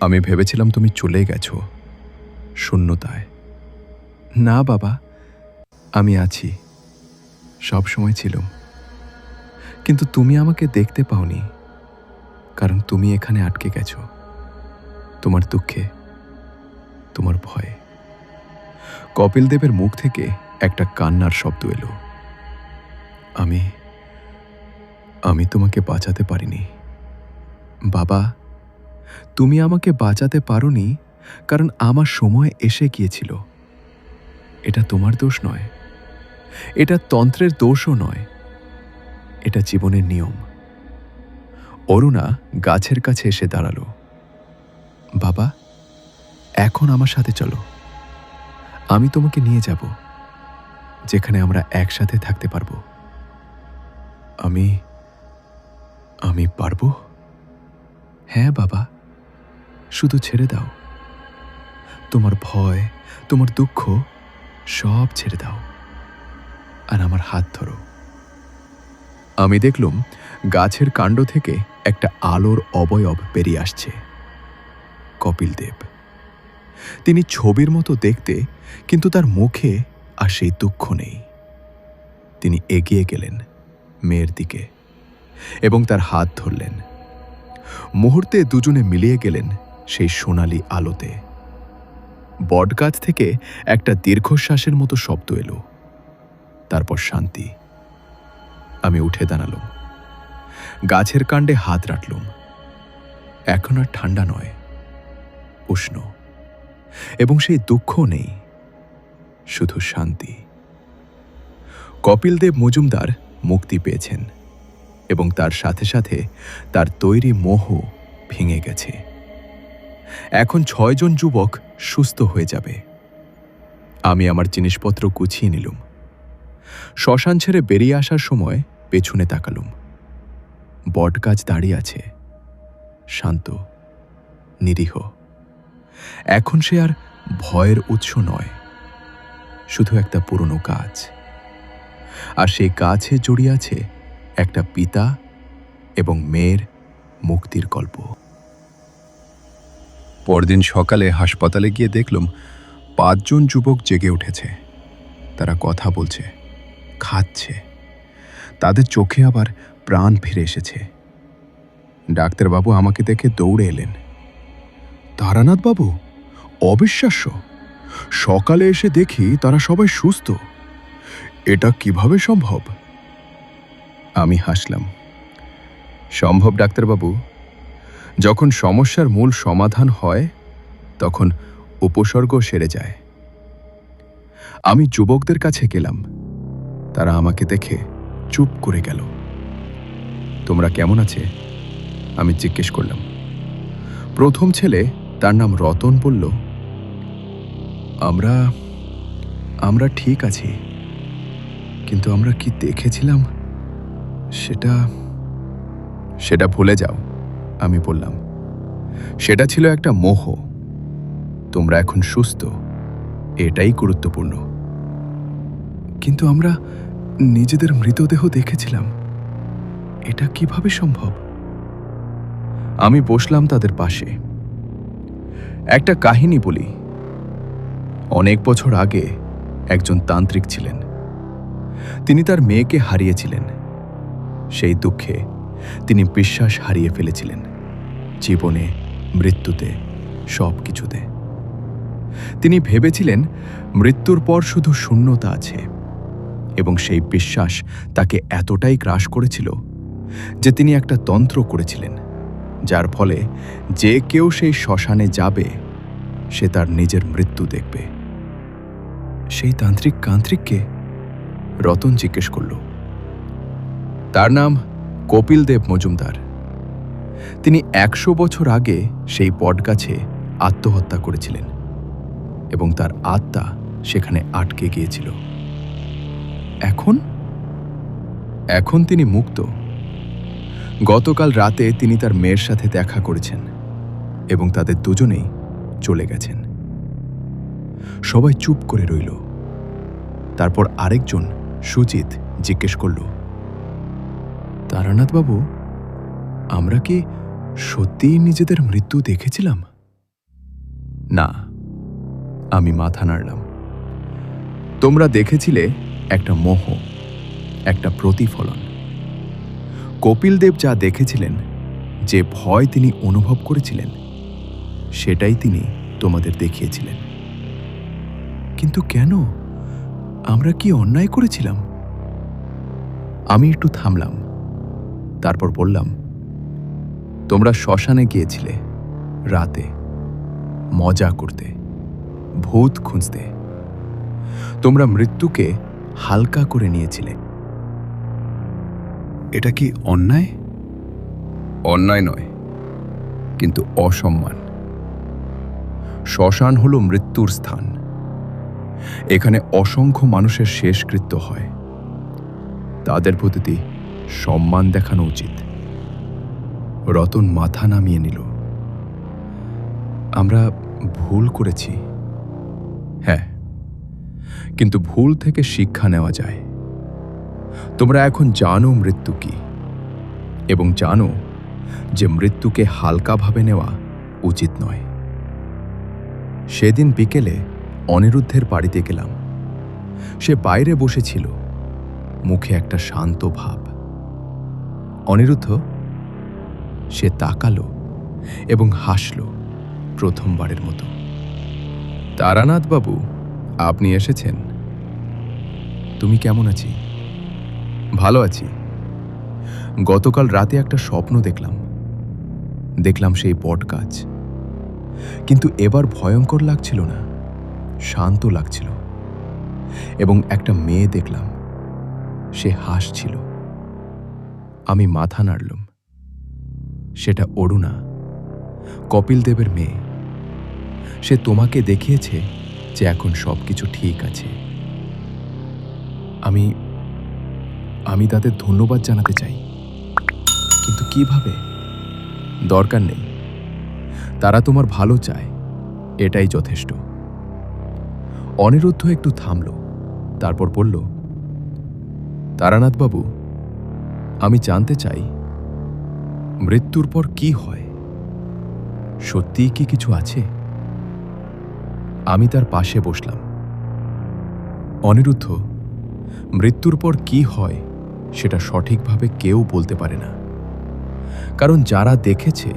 আমি ভেবেছিলাম তুমি চলে গেছো শূন্যতায়। না বাবা, আমি আছি, সব সময় ছিলাম। কিন্তু তুমি আমাকে দেখতে পাওনি, কারণ তুমি এখানে আটকে গেছো, তোমার দুঃখে, তোমার ভয়ে। কপিল দেবের মুখ থেকে একটা কান্নার শব্দ এলো। আমি তোমাকে বাঁচাতে পারিনি বাবা। তুমি আমাকে বাঁচাতে পারোনি, কারণ আমার সময় এসে গিয়েছিল। এটা তোমার দোষ নয়, এটা তন্ত্রের দোষও নয়, এটা জীবনের নিয়ম। অরুণা গাছের কাছে এসে দাঁড়ালো। বাবা, এখন আমার সাথে চলো, আমি তোমাকে নিয়ে যাব যেখানে আমরা একসাথে থাকতে পারবো। আমি আমি পারবো? হ্যাঁ বাবা, শুধু ছেড়ে দাও। তোমার ভয়, তোমার দুঃখ সব ছেড়ে দাও আর আমার হাত ধরো। আমি দেখলাম গাছের কাণ্ড থেকে একটা আলোর অবয়ব বেরিয়ে আসছে। কপিল দেব। তিনি ছবির মতো দেখতে, কিন্তু তার মুখে আর সেই দুঃখ নেই। তিনি এগিয়ে গেলেন মেয়ের দিকে এবং তার হাত ধরলেন। মুহূর্তে দুজনে মিলিয়ে গেলেন সেই সোনালি আলোতে। বটগাছ থেকে একটা দীর্ঘশ্বাসের মতো শব্দ এলো, তারপর শান্তি। আমি উঠে দাঁড়ালাম, গাছের কাণ্ডে হাত রাখলাম। এখন আর ঠান্ডা নয়, উষ্ণ, এবং সেই দুঃখ নেই, শুধু শান্তি। কপিল দেব মজুমদার মুক্তি পেয়েছেন এবং তার সাথে সাথে তার তৈরি মোহ ভেঙে গেছে। এখন 6 জন যুবক সুস্থ হয়ে যাবে। আমি আমার জিনিসপত্র গুছিয়ে নিলুম। শ্মশান ছেড়ে বেরিয়ে আসার সময় পেছনে তাকালুম। বটগাছ দাঁড়িয়ে আছে, শান্ত, নিরীহ। এখন সে আর ভয়ের উৎস নয়, শুধু একটা পুরনো গাছ। আর সেই গাছে জড়িয়ে আছে একটা পিতা এবং মেয়ের মুক্তির গল্প। পরদিন সকালে হাসপাতালে গিয়ে দেখলাম 5 জন যুবক জেগে উঠেছে। তারা কথা বলছে, খাচ্ছে, তাদের চোখে আবার প্রাণ ফিরে এসেছে। ডাক্তারবাবু আমাকে দেখে দৌড়ে এলেন। তারানাথ বাবু, অবিশ্বাস্য! সকালে এসে দেখি তারা সবাই সুস্থ। এটা কিভাবে সম্ভব? আমি হাসলাম। সম্ভব ডাক্তারবাবু, যখন সমস্যার মূল সমাধান হয় তখন উপসর্গ সেরে যায়। আমি যুবকদের কাছে গেলাম। তারা আমাকে দেখে চুপ করে গেল। তোমরা কেমন আছে? আমি জিজ্ঞেস করলাম। প্রথম ছেলে, তার নাম রতন, বলল, আমরা আমরা ঠিক আছি, কিন্তু আমরা কি দেখেছিলাম সেটা ভুলে যাও, আমি বললাম। সেটা ছিল একটা মোহ। তোমরা এখন সুস্থ, এটাই গুরুত্বপূর্ণ। কিন্তু আমরা নিজেদের মৃতদেহ দেখেছিলাম, এটা কিভাবে সম্ভব? আমি বসলাম তাদের পাশে। একটা কাহিনী বলি। অনেক বছর আগে একজন তান্ত্রিক ছিলেন। তিনি তার মেয়েকে হারিয়েছিলেন। সেই দুঃখে তিনি বিশ্বাস হারিয়ে ফেলেছিলেন, জীবনে, মৃত্যুতে, সব কিছুতে। তিনি ভেবেছিলেন মৃত্যুর পর শুধু শূন্যতা আছে, এবং সেই বিশ্বাস তাকে এতটাই গ্রাস করেছিল যে তিনি একটা তন্ত্র করেছিলেন, যার ফলে যে কেউ সেই শ্মশানে যাবে সে তার নিজের মৃত্যু দেখবে। সেই তান্ত্রিককে রতন জিজ্ঞেস করল। তার নাম কপিল দেব মজুমদার। তিনি 100 বছর আগে সেই বটগাছে আত্মহত্যা করেছিলেন এবং তার আত্মা সেখানে আটকে গিয়েছিল। এখন তিনি মুক্ত। গতকাল রাতে তিনি তার মেয়ের সাথে দেখা করেছেন এবং তাদের দুজনেই চলে গেছেন। সবাই চুপ করে রইল। তারপর আরেকজন, সুজিত, জিজ্ঞেস করল, তারানাথ বাবু, আমরা কি সত্যিই নিজেদের মৃত্যু দেখেছিলাম? না, আমি মাথা নাড়লাম। তোমরা দেখেছিলে একটা মোহ, একটা প্রতিফলন। কপিল দেব যা দেখেছিলেন, যে ভয় তিনি অনুভব করেছিলেন, সেটাই তিনি তোমাদের দেখিয়েছিলেন। কিন্তু কেন? আমরা কি অন্যায় করেছিলাম? আমি একটু থামলাম, তারপর বললাম, তোমরা শ্মশানে গিয়েছিলে রাতে, মজা করতে, ভূত খুঁজতে। তোমরা মৃত্যুকে হালকা করে নিয়েছিলে। এটা কি অন্যায়? অন্যায় নয়, কিন্তু অসম্মান। শ্মশান হল মৃত্যুর স্থান। এখানে অসংখ্য মানুষের শেষকৃত্য হয়। তাদের প্রতি সম্মান দেখানো উচিত। রতন মাথা নামিয়ে নিল। আমরা ভুল করেছি। হ্যাঁ, কিন্তু ভুল থেকে শিক্ষা নেওয়া যায়। তোমরা এখন জানো মৃত্যু কি, এবং জানো যে মৃত্যুকে হালকাভাবে নেওয়া উচিত নয়। সেদিন বিকেলে অনিরুদ্ধের বাড়িতে গেলাম। সে বাইরে বসেছিল, মুখে একটা শান্ত ভাব। অনিরুদ্ধ? সে তাকালো এবং হাসল প্রথমবারের মতো। তারানাথ বাবু, আপনি এসেছেন। তুমি কেমন আছি? ভালো আছি। গতকাল রাতে একটা স্বপ্ন দেখলাম সেই বট গাছ। কিন্তু এবার ভয়ঙ্কর লাগছিল না, শান্ত লাগছিল। এবং একটা মেয়ে দেখলাম, সে হাসছিল। আমি মাথা নাড়লাম। সেটা অরুণা, কপিল দেবের মেয়ে। সে তোমাকে দেখিয়েছে যে এখন সবকিছু ঠিক আছে। আমি তাদের ধন্যবাদ জানাতে চাই, কিন্তু কিভাবে? দরকার নেই। তারা তোমার ভালো চায়, এটাই যথেষ্ট। অনিরুদ্ধ একটু থামল, তারপর বলল, তারানাথ বাবু, আমি জানতে চাই মৃত্যুর পর কি হয়? সত্যিই কি কিছু আছে? আমি তার পাশে বসলাম। অনিরুদ্ধ, মৃত্যুর পর কি হয় সেটা সঠিকভাবে কেউ বলতে পারে না। কারণ যারা দেখেছে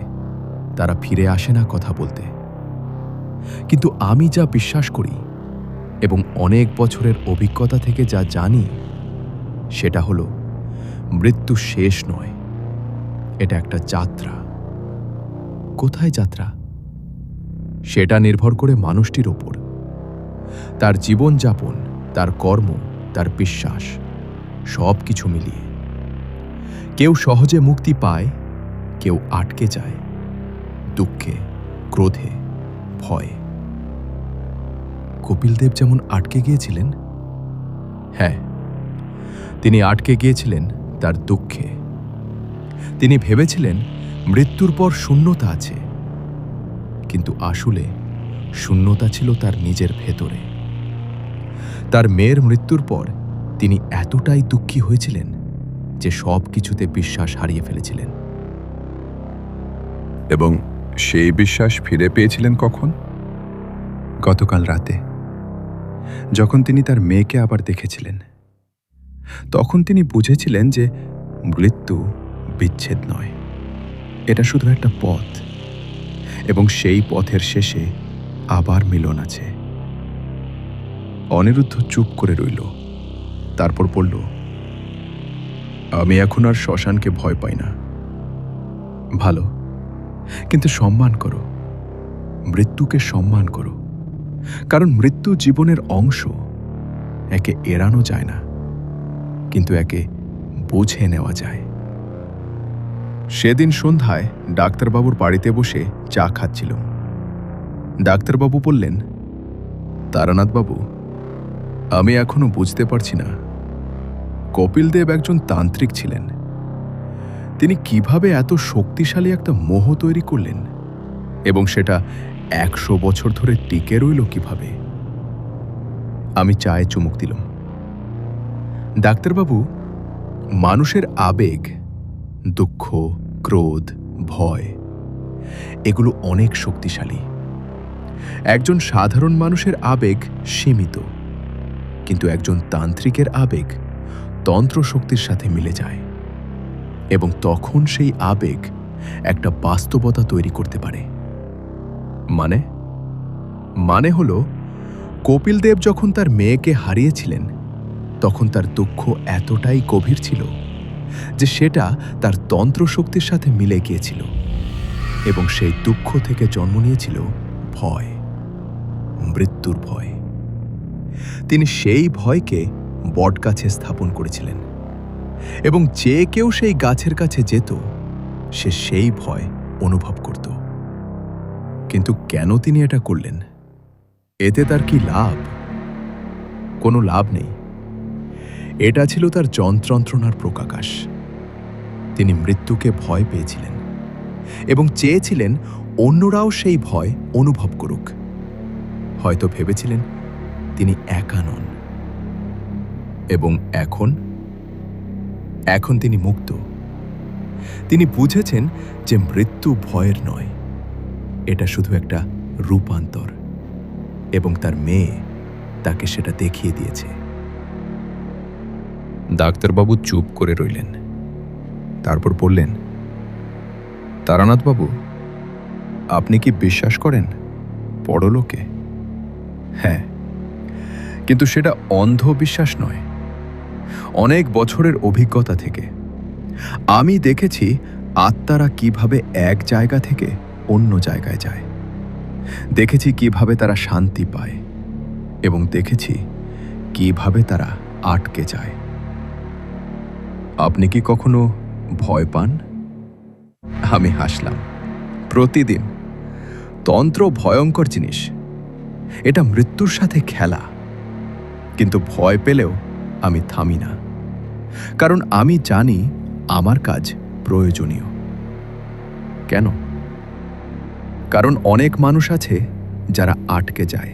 তারা ফিরে আসে না কথা বলতে। কিন্তু আমি যা বিশ্বাস করি এবং অনেক বছরের অভিজ্ঞতা থেকে যা জানি, সেটা হলো মৃত্যু শেষ নয়, এটা একটা যাত্রা। কোথায় যাত্রা? সেটা নির্ভর করে মানুষটির ওপর, তার জীবনযাপন, তার কর্ম, তার বিশ্বাস, সব কিছু মিলিয়ে। কেউ সহজে মুক্তি পায়, কেউ আটকে যায় দুঃখে, ক্রোধে, ভয়ে। কপিল দেব যেমন আটকে গিয়েছিলেন। হ্যাঁ, তিনি আটকে গিয়েছিলেন তার দুঃখে। তিনি ভেবেছিলেন মৃত্যুর পর শূন্যতা আছে, কিন্তু আসলে শূন্যতা ছিল তার নিজের ভেতরে। তার মেয়ের মৃত্যুর পর তিনি এতটাই দুঃখী হয়েছিলেন যে সব কিছুতে বিশ্বাস হারিয়ে ফেলেছিলেন। এবং সেই বিশ্বাস ফিরে পেয়েছিলেন কখন? গতকাল রাতে, যখন তিনি তার মেয়েকে আবার দেখেছিলেন। তখন তিনি বুঝেছিলেন যে মৃত্যু বিচ্ছেদ নয়, এটা শুধু একটা পথ, এবং সেই পথের শেষে আবার মিলন আছে। অনিরুদ্ধ চুপ করে রইল, তারপর বলল, আমি এখন আর শ্মশানকে ভয় পাই না। ভালো, কিন্তু সম্মান করো, মৃত্যুকে সম্মান করো। কারণ মৃত্যু জীবনের অংশ। একে এড়ানো যায় না, কিন্তু একে বুঝে নেওয়া যায়। সেদিন সন্ধ্যায় ডাক্তারবাবুর বাড়িতে বসে চা খাচ্ছিল। ডাক্তারবাবু বললেন, তারানাথ বাবু, আমি এখনো বুঝতে পারছি না কপিল দেব একজন তান্ত্রিক ছিলেন। তিনি কিভাবে এত শক্তিশালী একটা মোহ তৈরি করলেন, এবং সেটা 100 বছর ধরে টিকে রইল কিভাবে? আমি চায়ে চুমুক দিলাম। ডাক্তারবাবু, মানুষের আবেগ, দুঃখ, ক্রোধ, ভয়, এগুলো অনেক শক্তিশালী। একজন সাধারণ মানুষের আবেগ সীমিত, কিন্তু একজন তান্ত্রিকের আবেগ তন্ত্র শক্তির সাথে মিলে যায়, এবং তখন সেই আবেগ একটা বাস্তবতা তৈরি করতে পারে। মানে হলো, কপিল দেব যখন তার মেয়েকে হারিয়েছিলেন, তখন তার দুঃখ এতটাই গভীর ছিল যে সেটা তার তন্ত্র শক্তির সাথে মিলে গিয়েছিল, এবং সেই দুঃখ থেকে জন্ম নিয়েছিল ভয়, মৃত্যুর ভয়। তিনি সেই ভয়কে বটগাছে স্থাপন করেছিলেন, এবং যে কেউ সেই গাছের কাছে যেত সে সেই ভয় অনুভব করত। কিন্তু কেন তিনি এটা করলেন? এতে তার কি লাভ? কোনো লাভ নেই। এটা ছিল তার যন্ত্রণার প্রকাশ। তিনি মৃত্যুকে ভয় পেয়েছিলেন এবং চেয়েছিলেন অন্যরাও সেই ভয় অনুভব করুক। হয়তো ভেবেছিলেন তিনি একা নন। এবং এখন তিনি মুক্ত। তিনি বুঝেছেন যে মৃত্যু ভয়ের নয়, এটা শুধু একটা রূপান্তর, এবং তার মেয়ে তাকে সেটা দেখিয়ে দিয়েছে। ডাক্তারবাবু চুপ করে রইলেন। তারপর বললেন, তারানাথবাবু, আপনি কি বিশ্বাস করেন পরলোকে? হ্যাঁ, কিন্তু সেটা অন্ধ বিশ্বাস নয়। অনেক বছরের অভিজ্ঞতা থেকে আমি দেখেছি আত্মারা কিভাবে এক জায়গা থেকে অন্য জায়গায় যায়। দেখেছি কিভাবে তারা শান্তি পায়, এবং দেখেছি কিভাবে তারা আটকে যায়। আপনি কি কখনো ভয় পান? আমি হাসলাম। প্রতিদিন। তন্ত্র ভয়ঙ্কর জিনিস। এটা মৃত্যুর সাথে খেলা। কিন্তু ভয় পেলেও আমি থামি না, কারণ আমি জানি আমার কাজ প্রয়োজনীয়। কেন? কারণ অনেক মানুষ আছে যারা আটকে যায়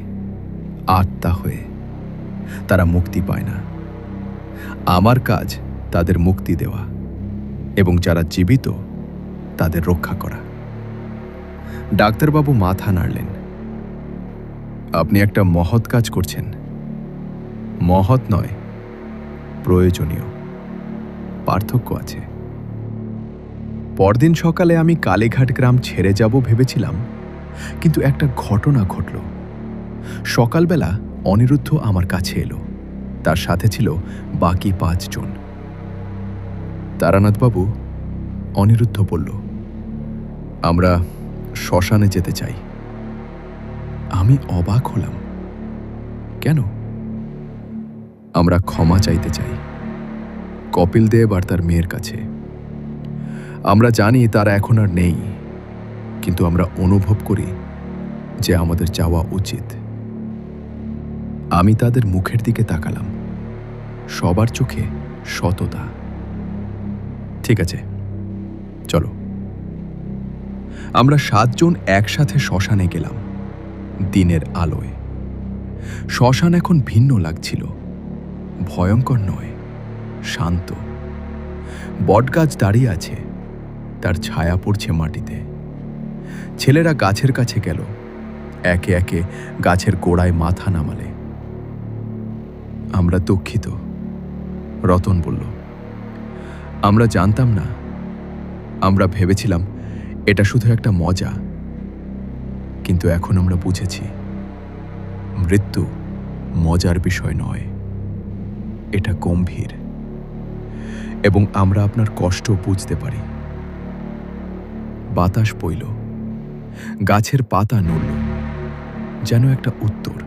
আত্মা হয়ে। তারা মুক্তি পায় না। আমার কাজ তাদের মুক্তি দেওয়া, এবং যারা জীবিত তাদের রক্ষা করা। ডাক্তারবাবু মাথা নাড়লেন। আপনি একটা মহৎ কাজ করছেন। মহৎ নয়, প্রয়োজনীয়। পার্থক্য আছে। পরদিন সকালে আমি কালীঘাট গ্রাম ছেড়ে যাব ভেবেছিলাম, কিন্তু একটা ঘটনা ঘটল। সকালবেলা অনিরুদ্ধ আমার কাছে এলো। তার সাথে ছিল বাকি 5 জন। তারানাথবাবু, অনিরুদ্ধ বলল, আমরা শ্মশানে যেতে চাই। আমি অবাক হলাম। কেন? আমরা ক্ষমা চাইতে চাই কপিল দেব আর তার মেয়ের কাছে। আমরা জানি তারা এখন আর নেই, কিন্তু আমরা অনুভব করি যে আমাদের যাওয়া উচিত। আমি তাদের মুখের দিকে তাকালাম। সবার চোখে সততা। ঠিক আছে, চলো। আমরা 7 জন একসাথে শ্মশানে গেলাম। দিনের আলোয় শ্মশান এখন ভিন্ন লাগছিল। ভয়ঙ্কর নয়, শান্ত। বটগাছ দাঁড়িয়ে আছে, তার ছায়া পড়ছে মাটিতে। ছেলেরা গাছের কাছে গেল, একে একে গাছের গোড়ায় মাথা নামালে। আমরা দুঃখিত, রতন বলল। আমরা জানতাম না। আমরা ভেবেছিলাম এটা শুধু একটা মজা, কিন্তু এখন আমরা বুঝেছি মৃত্যু মজার বিষয় নয়, এটা গম্ভীর, এবং আমরা আপনার কষ্ট বুঝতে পারি। বাতাস বইল, গাছের পাতা নড়ল, যেন একটা উত্তর।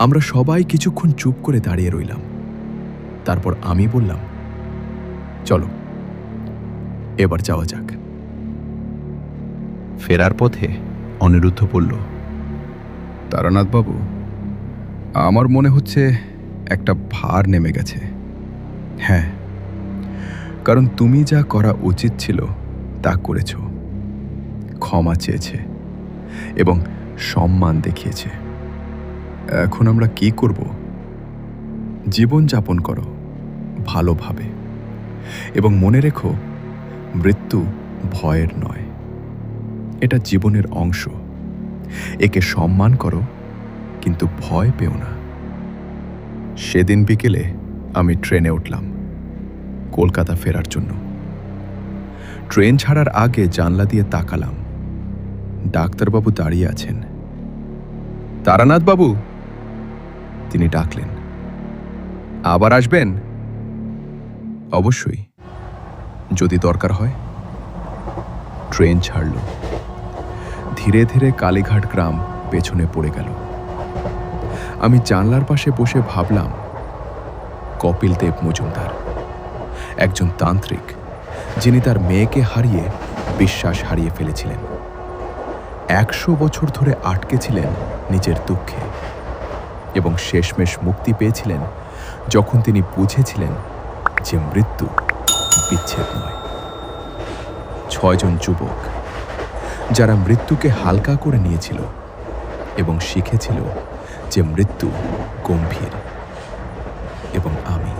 আমরা সবাই কিছুক্ষণ চুপ করে দাঁড়িয়ে রইলাম। তারপর আমি বললাম, চলো এবার যাওয়া যাক। ফেরার পথে অনিরুদ্ধ বলল, তারানাথবাবু, আমার মনে হচ্ছে একটা ভার নেমে গেছে। হ্যাঁ, কারণ তুমি যা করা উচিত ছিল তা করেছ। ক্ষমা চেয়েছে এবং সম্মান দেখিয়েছে। এখন আমরা কি করব? জীবন যাপন করো ভালোভাবে, এবং মনে রেখো মৃত্যু ভয়ের নয়, এটা জীবনের অংশ। একে সম্মান করো, কিন্তু ভয় পেও না। সেদিন বিকেলে আমি ট্রেনে উঠলাম কলকাতা ফেরার জন্য। ট্রেন ছাড়ার আগে জানলা দিয়ে তাকালাম। ডাক্তারবাবু দাঁড়িয়ে আছেন। তারানাথবাবু, তিনি ডাকলেন, আবার আসবেন? অবশ্যই, যদি দরকার হয়। ট্রেন ছাড়ল। ধীরে ধীরে কালীঘাট গ্রাম পেছনে পড়ে গেল। আমি জানলার পাশে বসে ভাবলাম, কপিল দেব মজুমদার, একজন তান্ত্রিক যিনি তার মেয়েকে হারিয়ে বিশ্বাস হারিয়ে ফেলেছিলেন। 100 বছর ধরে আটকে ছিলেন নিজের দুঃখে এবং শেষমেশ মুক্তি পেয়েছিলেন যখন তিনি বুঝেছিলেন যে মৃত্যু বিচ্ছেদ নয়। 6 জন যুবক যারা মৃত্যুকে হালকা করে নিয়েছিল এবং শিখেছিল যে মৃত্যু গম্ভীর। এবং আমি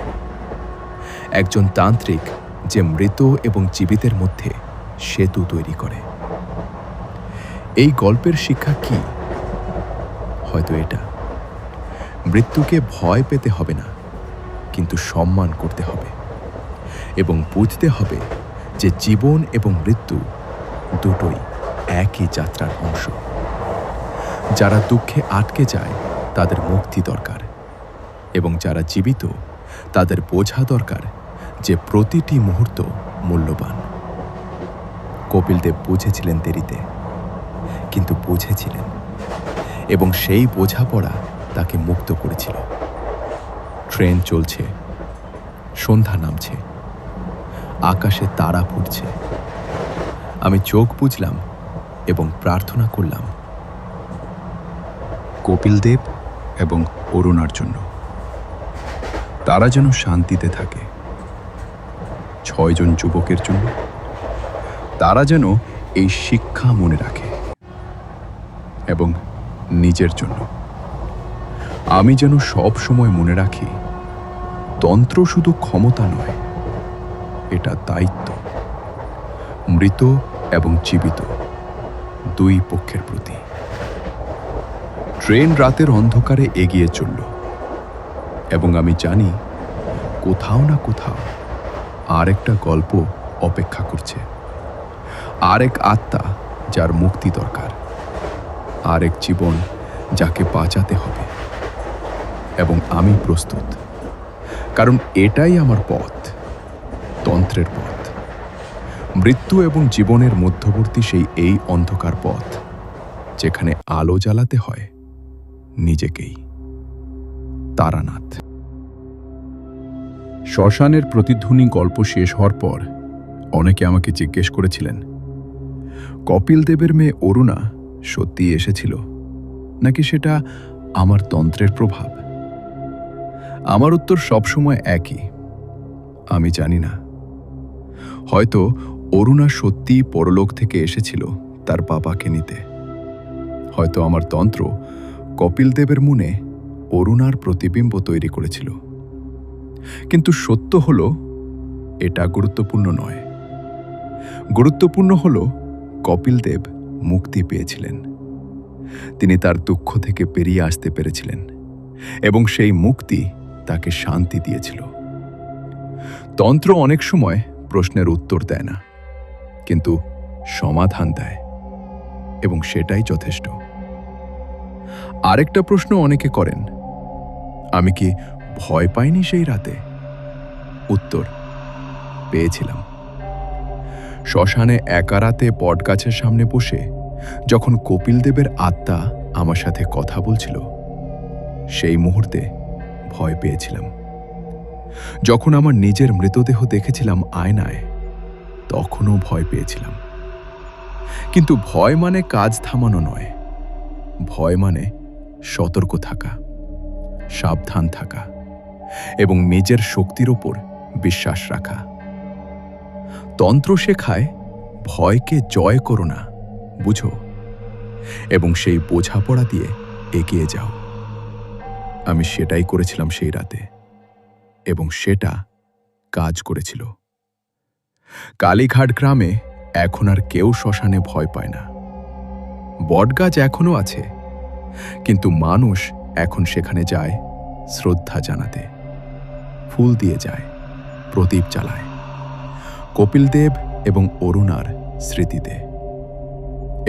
একজন তান্ত্রিক যে মৃত এবং জীবিতের মধ্যে সেতু তৈরি করে। এই গল্পের শিক্ষা কি? হয়তো এটা, মৃত্যুকে ভয় পেতে হবে না, কিন্তু সম্মান করতে হবে এবং বুঝতে হবে যে জীবন এবং মৃত্যু দুটোই একই যাত্রার অংশ। যারা দুঃখে আটকে যায় তাদের মুক্তি দরকার, এবং যারা জীবিত তাদের বোঝা দরকার যে প্রতিটি মুহূর্ত মূল্যবান। কপিল দেব বুঝেছিলেন দেরিতে, কিন্তু বুঝেছিলেন, এবং সেই বোঝাপড়া তাকে মুক্ত করেছিল। ট্রেন চলছে, সন্ধ্যা নামছে, আকাশে তারা ফুটছে। আমি চোখ বুজলাম এবং প্রার্থনা করলাম, কপিল দেব এবং অরুণার জন্য। তারা যেন শান্তিতে থাকে। 6 জন যুবকের জন্য। তারা যেন এই শিক্ষা মনে রাখে। এবং নিজের জন্য আমি যেন সব সময় মনে রাখি, তন্ত্র শুধু ক্ষমতা নয়, এটা দায়িত্ব। মৃত এবং জীবিত দুই পক্ষের প্রতি। ট্রেন রাতের অন্ধকারে এগিয়ে চলল, এবং আমি জানি কোথাও না কোথাও আরেকটা গল্প অপেক্ষা করছে। আরেক আত্মা যার মুক্তি দরকার, আরেক জীবন যাকে বাঁচাতে হবে। এবং আমি প্রস্তুত, কারণ এটাই আমার পথ, তন্ত্রের পথ। মৃত্যু এবং জীবনের মধ্যবর্তী এই অন্ধকার পথ, যেখানে আলো জ্বালাতে হয় নিজেকেই। তারানাথ। শ্মশানের প্রতিধ্বনি গল্প শেষ হওয়ার পর অনেকে আমাকে জিজ্ঞেস করেছিলেন, কপিল দেবের মেয়ে অরুণা সত্যি এসেছিল, নাকি সেটা আমার তন্ত্রের প্রভাব? আমার উত্তর সবসময় একই, আমি জানি না। হয়তো অরুণা সত্যিই পরলোক থেকে এসেছিল তার বাবাকে নিতে। হয়তো আমার তন্ত্র কপিল দেবের মনে অরুণার প্রতিবিম্ব তৈরি করেছিল। কিন্তু সত্য হলো, এটা গুরুত্বপূর্ণ নয়। গুরুত্বপূর্ণ হলো কপিল দেব মুক্তি পেয়েছিলেন। তিনি তার দুঃখ থেকে বেরিয়ে আসতে পেরেছিলেন, এবং সেই মুক্তি তাকে শান্তি দিয়েছিল। তন্ত্র অনেক সময় প্রশ্নের উত্তর দেয় না, কিন্তু সমাধান দেয়, এবং সেটাই যথেষ্ট। আরেকটা প্রশ্ন অনেকে করেন, আমি কি ভয় পাইনি সেই রাতে? উত্তর, পেয়েছিলাম। শ্মশানে একা রাতে বটগাছের সামনে বসে যখন কপিল দেবের আত্মা আমার সাথে কথা বলছিল, সেই মুহূর্তে ভয় পেয়েছিলাম। যখন আমার নিজের মৃতদেহ দেখেছিলাম আয়নায়, তখনও ভয় পেয়েছিলাম। কিন্তু ভয় মানে কাজ থামানো নয়। ভয় মানে সতর্ক থাকা, সাবধান থাকা, এবং নিজের শক্তির ওপর বিশ্বাস রাখা। তন্ত্র শেখায়, ভয়কে জয় করো না, বুঝো, এবং সেই বোঝাপড়া দিয়ে এগিয়ে যাও। আমি সেটাই করেছিলাম সেই রাতে, এবং সেটা কাজ করেছিল। কালীঘাট গ্রামে এখন আর কেউ শ্মশানে ভয় পায় না। বটগাছ এখনো আছে, কিন্তু মানুষ এখন সেখানে যায় শ্রদ্ধা জানাতে, ফুল দিয়ে যায়, প্রদীপ জ্বালায়, কপিল দেব এবং অরুণার স্মৃতিতে।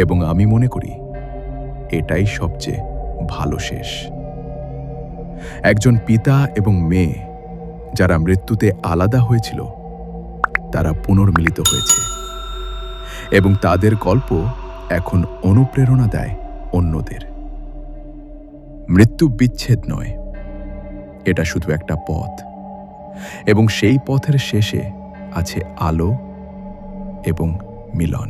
এবং আমি মনে করি এটাই সবচেয়ে ভালো শেষ। একজন পিতা এবং মেয়ে যারা মৃত্যুতে আলাদা হয়েছিল, তারা পুনর্মিলিত হয়েছে, এবং তাদের গল্প এখন অনুপ্রেরণা দেয় অন্যদের। মৃত্যু বিচ্ছেদ নয়, এটা শুধু একটা পথ, এবং সেই পথের শেষে আছে আলো এবং মিলন।